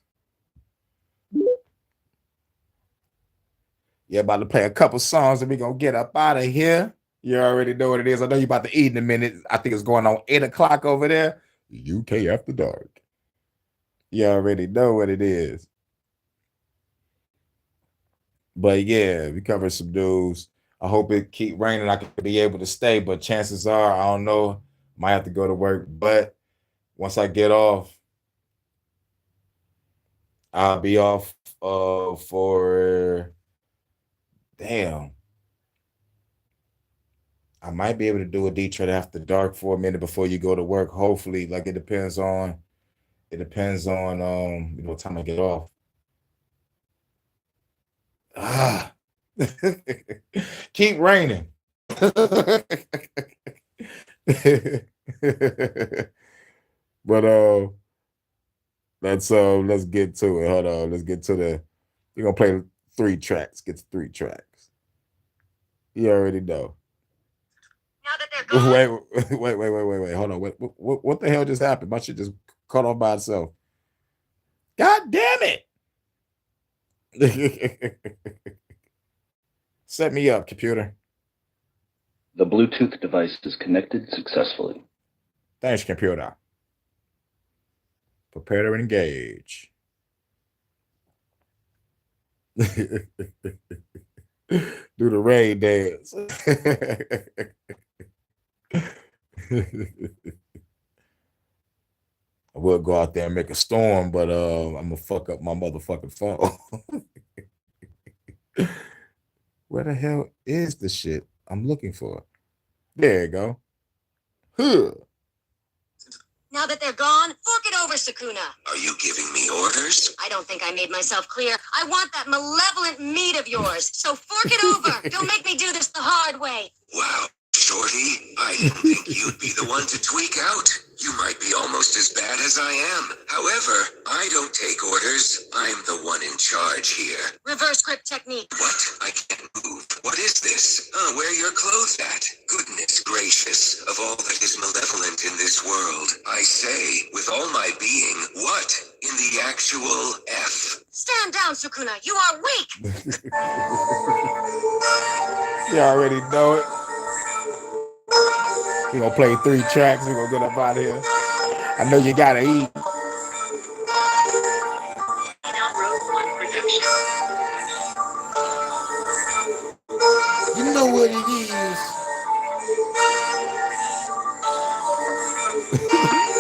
Yeah, about to play a couple songs and we're gonna get up out of here. You already know what it is. I know you're about to eat in a minute. I think it's going on 8 o'clock over there. UK After Dark. You already know what it is. But yeah, we covered some news. I hope it keep raining. I can be able to stay, but chances are, I don't know. Might have to go to work. But once I get off, I'll be off for, damn. I might be able to do a Detroit After Dark for a minute before you go to work. Hopefully, like it depends on what time I get off. Keep raining. But let's get to it. Hold on, let's get to we're gonna play 3 tracks. Get to 3 tracks. You already know. Now that they're gone. Wait. Hold on. What the hell just happened? My shit just cut off by itself. God damn it. Set me up, computer. The Bluetooth device is connected successfully. Thanks, computer. Prepare to engage. Do the rain dance. I would go out there and make a storm, but I'm gonna fuck up my motherfucking phone. Where the hell is the shit I'm looking for? There you go. Huh. Now that they're gone, fork it over, Sakuna. Are you giving me orders? I don't think I made myself clear. I want that malevolent meat of yours, so fork it over. Don't make me do this the hard way. Wow, Shorty, I didn't think you'd be the one to tweak out. You might be almost as bad as I am. However, I don't take orders. I'm the one in charge here. Reverse grip technique. What? I can't move. What is this? Where are your clothes at? Goodness gracious, of all that is malevolent in this world, I say, with all my being, what in the actual F? Stand down, Sukuna. You are weak. You already know it. We're gonna play 3 tracks. We're gonna get up out of here. I know you gotta eat. You know what it is.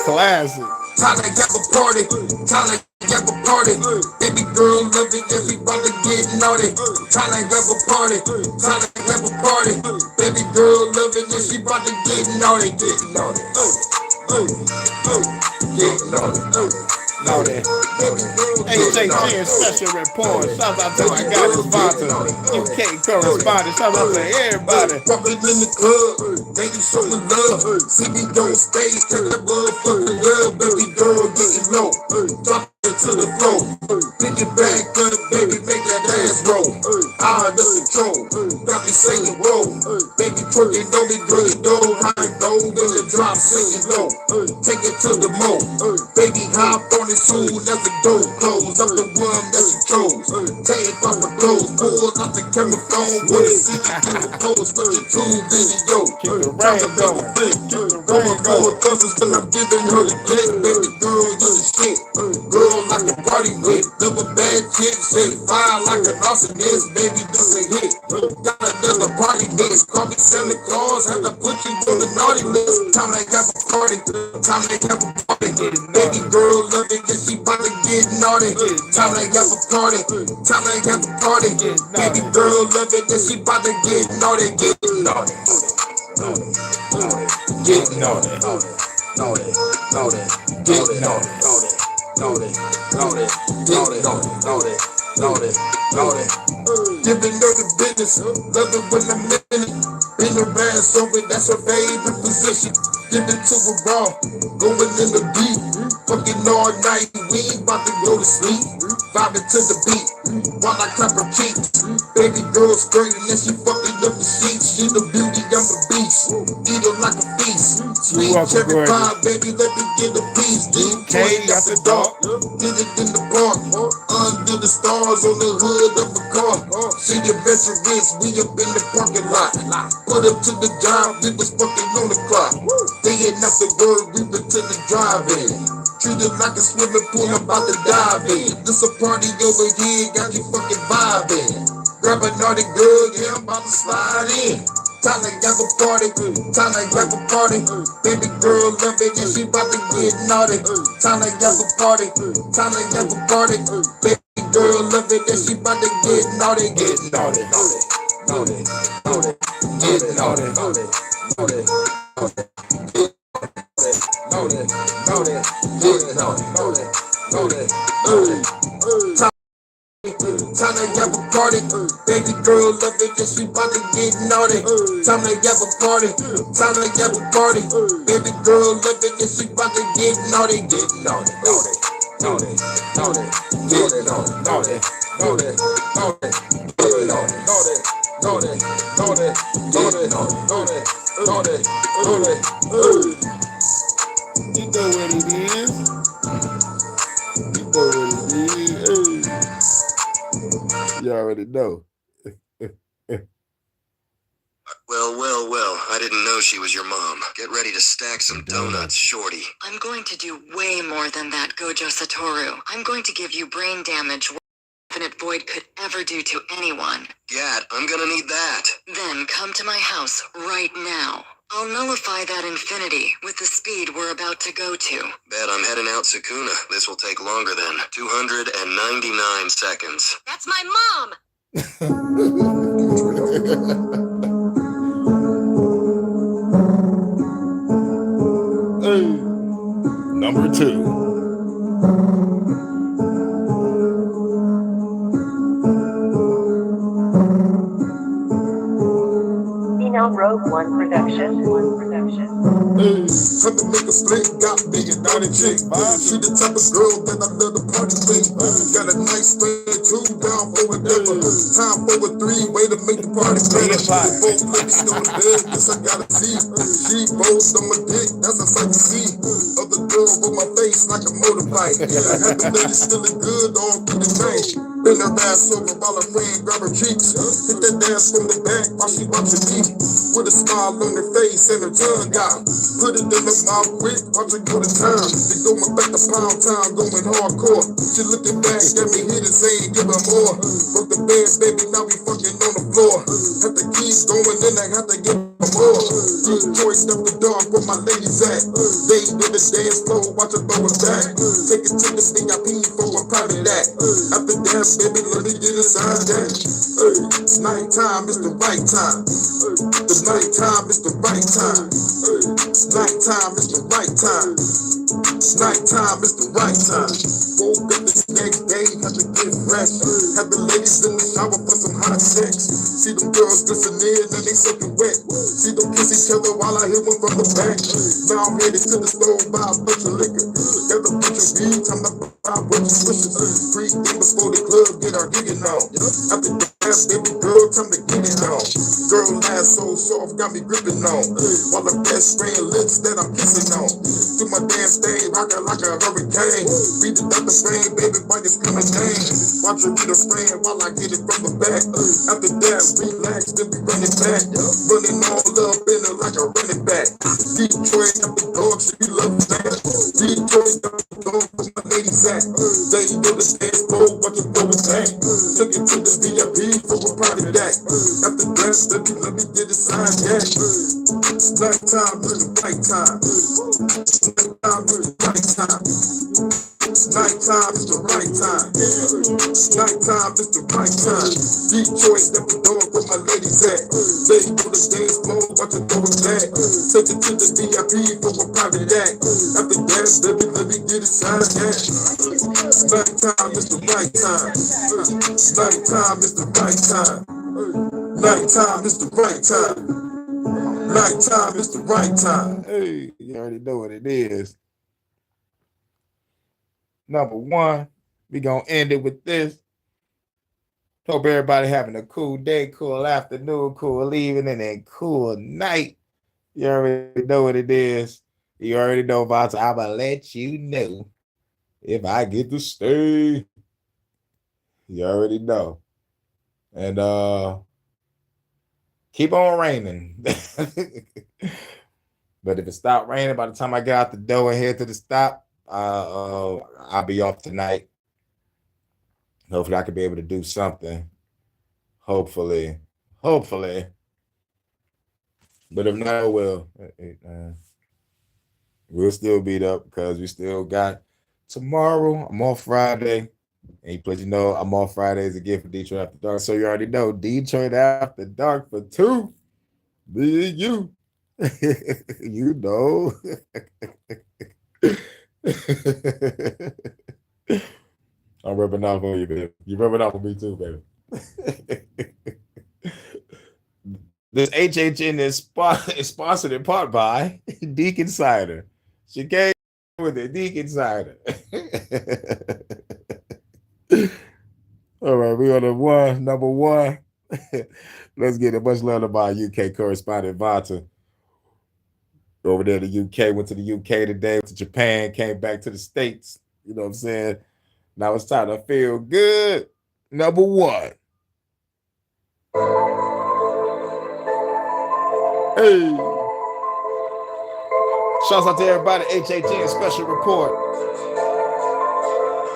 Classic. Time to get a party. Time to get a party. Baby girl, love it if we about to get naughty. Time to get a party. Time to get a party. Baby girl, love it if she about to get naughty. Get naughty. Get naughty. Naughty. HHN special report. Shout out to my guy, the sponsor. UK correspondent. Shout out to everybody. Walking in the club, ladies showing love. See me on stage, take that motherfucking love. Baby girl getting low, drop it to the floor. Pick it back up, baby, make that ass roll. I under control, got me saying roll. Baby twerking on me, girl, you know how it goes. Then the drop singing low, take it to the mo. Baby hop on it soon as the door close. I'm the one that she chose. Take off my clothes, pull out the camera phone. Wanna see me do the post, but the tube video. Keep the rain going. Going for cousins, but I'm giving her the dick. Baby girl, you the shit. Girl like a party with. Double bad chick, say fire like an arsonist. Baby, this a hit. Got another party mix. Call me selling cars, had to put you on the naughty list. Time they have a party, time they have a party. Baby girl love it, cause she bout to get naughty. Time they have a party, time they have a party. Baby girl love it, cause she bout to get naughty, get naughty. Get naughty, naughty, naughty, get naughty, naughty, naughty, naughty, naughty, naughty, naughty. Giving her the business, love it when I'm in it. Been around so it, that's her favorite position. Give it to her raw, going in the deep. Fucking all night, we ain't about to go to sleep. Vibing to the beat, while I clap her cheeks. Baby girl skirting and she fucking up the sheets. She the beauty, I'm the beast. Eat her like a feast. Sweet cherry pie, baby, let me get a piece. DK after dark, did it in the park. Under the stars on the hood of a car. See your veterans, we up in the parking lot. Put up to the job, we was fucking on the clock. They ain't not the word, we went to the drive-in. Treated like a swimming pool, I'm about to dive in. This a party over here, got you fucking vibing. Grab a naughty girl, yeah, I'm about to slide in. Time to have a party, time to have a party. Baby girl love it, and she about to get naughty. Time to have a party, time to have a party. Baby girl love it, and she about to get naughty, get naughty, naughty, naughty, naughty, get naughty, naughty, naughty, naughty. Naughty, naughty, get naughty, naughty, naughty, naughty. Time to have a party, baby girl love it, and she bout to get naughty. Time to have a party, time to have a party, baby girl love it, and she bout to get naughty, get naughty, naughty, naughty, naughty, get naughty, naughty, naughty, naughty, get naughty, naughty, naughty, naughty, get naughty, naughty, naughty, naughty. You know what it is. You know what it is. You already know. Well, I didn't know she was your mom. Get ready to stack some donuts, shorty. I'm going to do way more than that, Gojo Satoru. I'm going to give you brain damage Infinite Void could ever do to anyone. Gad, I'm gonna need that. Then come to my house right now. I'll nullify that infinity with the speed we're about to go to. Bet I'm heading out Sukuna. This will take longer than 299 seconds. That's my mom! Number 2. Rogue One production. Time to make a split, got me a naughty chick. She the type of girl that I love to party with. Got a nice spread, 2 down for whatever. Time for a 3-way to make the party better. Both ladies on the bed, this I gotta see. She rolls on my dick, that's a sight to see. Other girl with my face like a motorbike. Yeah, I had the ladies feeling good all through the night. Bend her ass over while her friend grab her cheeks. Hit that dance from the back while she watching me. With a smile on her face and her tongue out. Put it in her mouth quick, watch her go to town. They going back to Pound Town, going hardcore. She looking back at me, hit it, saying give her more. Broke the bed, baby, now we fucking on the floor. Have to keep going, then I have to get more. Detroit up the dog where my ladies at. They did the dance floor, watch her throw it back. Take it to the VIP for a private act. After dance, baby, let me get inside that. It's nighttime, it's the right time. The nighttime, it's the right time. Nighttime is the right time. Nighttime is the right time. Woke up the next day, had to get fresh. Had the ladies in the shower for some hot sex. See them girls glistening and they soaking wet. See them kiss each other while I hit one from the back. Now I'm headed to the store, buy a bunch of liquor. Got a bunch of weed, time to buy a bunch of swishes. 3 things before the club, get our gigging on. After the last baby girl, time to get it on. Girl ass so soft, got me gripping on. While the best spraying lips that I'm kissing on. Do my damn thing, rockin' like a hurricane. Beat it up the frame, baby, by your screaming name. Watch her beat a frame while I get it from the back. After that, relax, then we run it back. Running all up in it like a running back. Detroit got the dog, she love that. Detroit got the dog, where my ladies at. They go to dance floor, watch her throw it back. Took it to the VIP for a party deck. After that, let me get it signed, yeah. Nighttime is the right time. Nighttime is the right time. Nighttime is the right time. Nighttime is the right time. Detroit got the dog where my ladies at. They go to dance floor, watch her throw it back. Take it to the VIP for a private act. After that, let me get it signed, yeah. Nighttime is the right time. Nighttime is the right time. Nighttime is the right time. Nighttime is the right time. Hey, you already know what it is. Number one, we gonna end it with this. Hope everybody having a cool day, cool afternoon, cool evening, and a cool night. You already know what it is. You already know about it. I'ma let you know if I get to stay. You already know. And keep on raining. But if it stopped raining by the time I get out the door and head to the stop, I'll be off tonight. Hopefully I could be able to do something. Hopefully. But if not, we'll still beat up because we still got tomorrow. I'm off Friday. And you know I'm off Fridays again for Detroit After Dark. So you already know Detroit After Dark for 2. Me and you. You know. I'm rubbing off on you, baby. You rubbing off on me too, baby. This HHN is sponsored in part by Deacon Cider. She came with it, Deacon Cider. All right, we on the number one. Let's get a much love about UK correspondent Vata. Over there in the UK, went to the UK today, went to Japan, came back to the States. You know what I'm saying? Now it's time to feel good. Number one. Hey. Shouts out to everybody, HHN special report.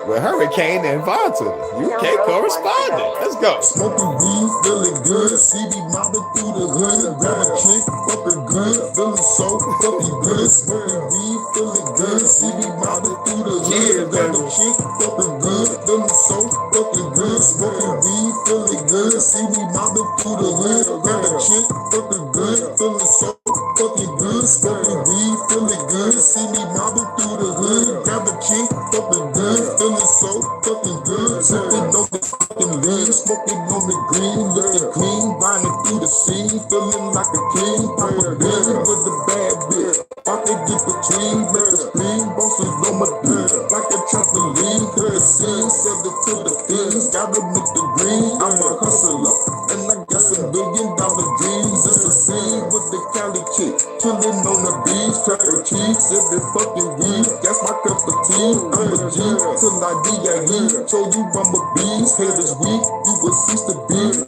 With Hurricane and Vata, UK correspondent. Let's go. Smoking weed, feeling good. See me mobbing through the hood. Grab a chick, fucking good. Feeling so fucking good. Smoking weed, feeling good. See me mobbing through the hood. Grab a chick, fucking good. Feeling so fucking good. Smoking weed, feeling good. See me mobbing through the hood. Grab a chick, fucking good. Feeling so fucking good. Smoking weed, feeling good. See me mobbing through the hood. Grab a chick, fucking good. Feeling so fucking good. Sipping on the fucking lean, smoking on the green, looking clean, riding through the scene, feeling like a king. Pop a bean with a bad bitch. I can get between, make the spleen, bosses on my dick, like a trampoline. Could the scene, send it to the things, gotta make the green. I'm a hustler, and I got some $1 billion dreams. It's a scene with the Cali chick, chilling on the beach, cracker cheeks, sipping fucking weed. That's my cup of tea. I'm a G till I D.I.E. Told you I'm a beast, haters weak, you will cease to be.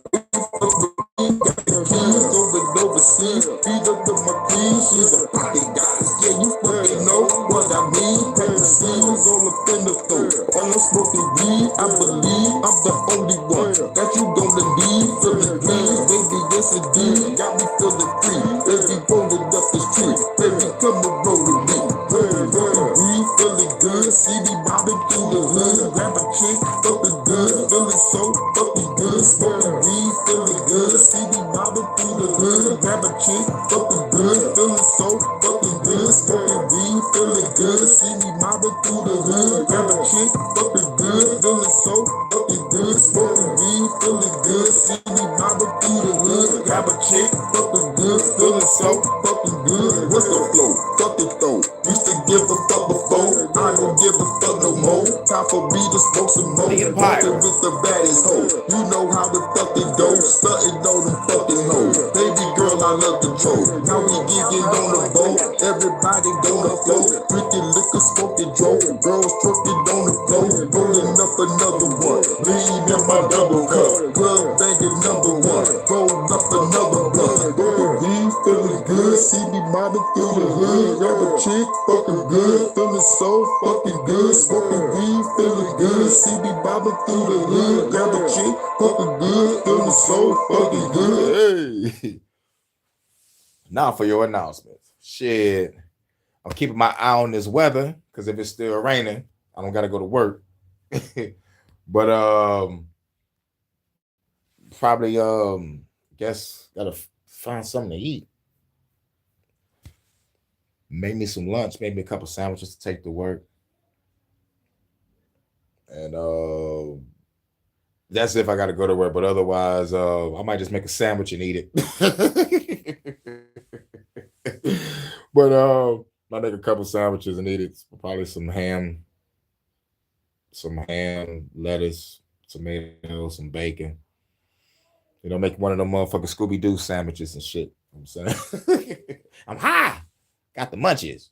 Got the keys, going overseas, feed up to my queen, she's a pocket goddess. Yeah, you fucking know what I mean. Paper seeds all up in the throat. All I'm smoking weed, I believe I'm the only one that you gonna need. Feeling green, baby, yes indeed. Got me feeling free. Baby, rolling up the street. Baby, come and roll with me. Weed, feeling good. See me mobbing through the hood. Grab a chick, fucking good. Feeling so fucking smoking weed, feeling good. See me mobbing through the hood, grab a chick, fucking good, feeling so fucking good. Smoking weed, feeling good. See me mobbing through the hood, grab a chick, fucking good, feeling so fucking good. Smoking weed, feeling good. See me mobbing through the hood, grab a chick, fucking good, feeling so fucking good. What's the flow? Fuck it though. Used to give a fuck before, I don't give a fuck no more. Time for me to smoke some more. Walking with the baddest hoe. You know how the fucking go. Stunting on them fucking hoes. Baby girl, I love control. Now we getting on the boat. Everybody on the floor. Drinking liquor, smoking dope. Girls twerking on the floor. Rolling up another one. Lean in my double cup. Club banging number one. Roll up another blunt. Weed feeling good. See me mobbing through the hood. Grab a chick, fucking good. Feeling so fucking good. Smoking weed, feeling good. See me mobbing through the hood. Grab a chick, fucking good. Feeling so fucking good. Hey. Now for your announcements. Shit. I'm keeping my eye on this weather because if it's still raining, I don't gotta go to work. But probably guess gotta find something to eat. Make me some lunch, maybe a couple sandwiches to take to work. And that's if I gotta go to work, but otherwise I might just make a sandwich and eat it. But I make a couple sandwiches and eat it. Probably some ham, lettuce, tomato, some bacon. You know, make one of them motherfucking Scooby-Doo sandwiches and shit. You know what I'm saying? I'm high. Got the munchies.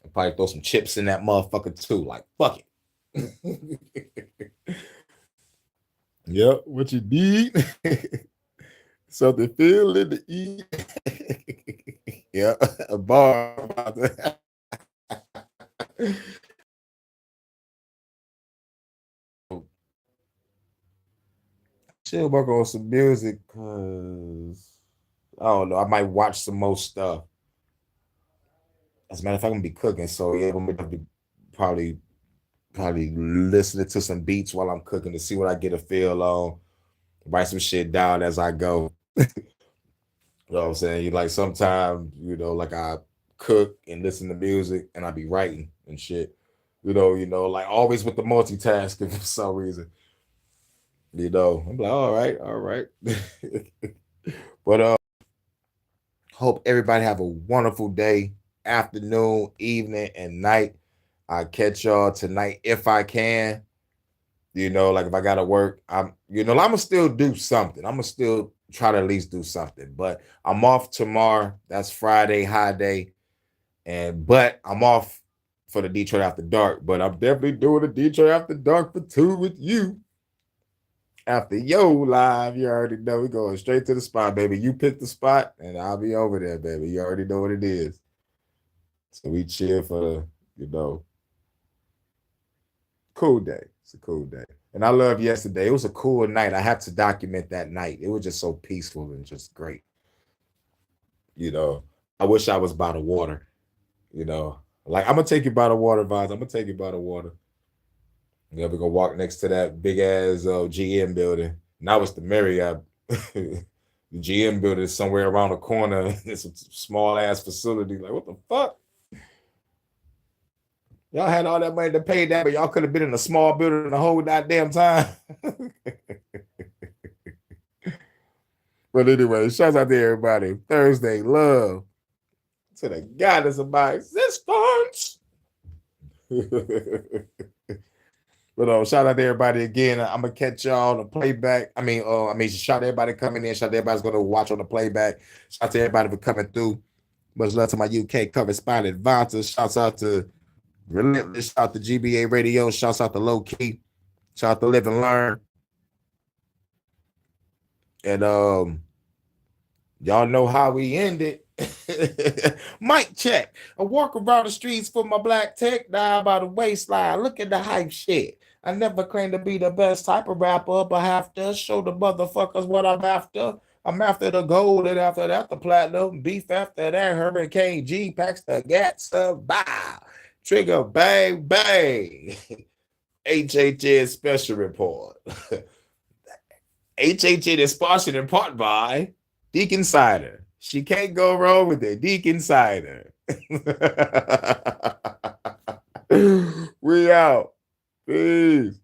I'll probably throw some chips in that motherfucker too. Like, fuck it. Yep, what you need. Something feeling to eat. Yeah, a bar about that. Should work on some music because I don't know. I might watch some more stuff. As a matter of fact, I'm gonna be cooking, so yeah, I'm gonna be probably listening to some beats while I'm cooking to see what I get a feel on. Write some shit down as I go. You know what I'm saying? Like sometimes, like I cook and listen to music and I be writing and shit. Like always with the multitasking for some reason. I'm like, all right. But hope everybody have a wonderful day, afternoon, evening, and night. I'll catch y'all tonight if I can. Like if I gotta work, I'ma still do something. I'ma still try to at least do something. But I'm off tomorrow. That's Friday, high day. But I'm off for the Detroit After Dark. But I'm definitely doing the Detroit After Dark for 2 with you. After yo live, you already know we're going straight to the spot, baby. You pick the spot, and I'll be over there, baby. You already know what it is. So we chill for the, cool day. It's a cool day. And I love yesterday. It was a cool night. I have to document that night. It was just so peaceful and just great. I wish I was by the water. Like I'm gonna take you by the water, Vines. I'm gonna take you by the water. Yeah, we're gonna walk next to that big ass GM building. Now it's the Marriott. The GM building is somewhere around the corner. It's a small ass facility. Like, what the fuck? Y'all had all that money to pay that, but y'all could have been in a small building the whole goddamn time. But anyway, shouts out to everybody. Thursday, love to the goddess of my existence. But shout out to everybody again. I'm gonna catch y'all on the playback. Shout out to everybody coming in. Shout out to everybody's gonna watch on the playback. Shout out to everybody for coming through. Much love to my UK correspondent Vanta. Shouts out to Relentless. Shout out to GBA Radio. Shouts out to Low Key. Shout out to Live and Learn. And y'all know how we end it. Mic check. I walk around the streets for my black tech down by the waistline. Look at the hype shit. I never claim to be the best type of rapper, but have to show the motherfuckers what I'm after. I'm after the gold, and after that, the platinum. Beef after that, Hurricane G packs the gats of bow. Trigger bang bang. HHN special report. HHN is sponsored in part by Deacon Cider. She can't go wrong with it. Deacon Cider. We out. Peace.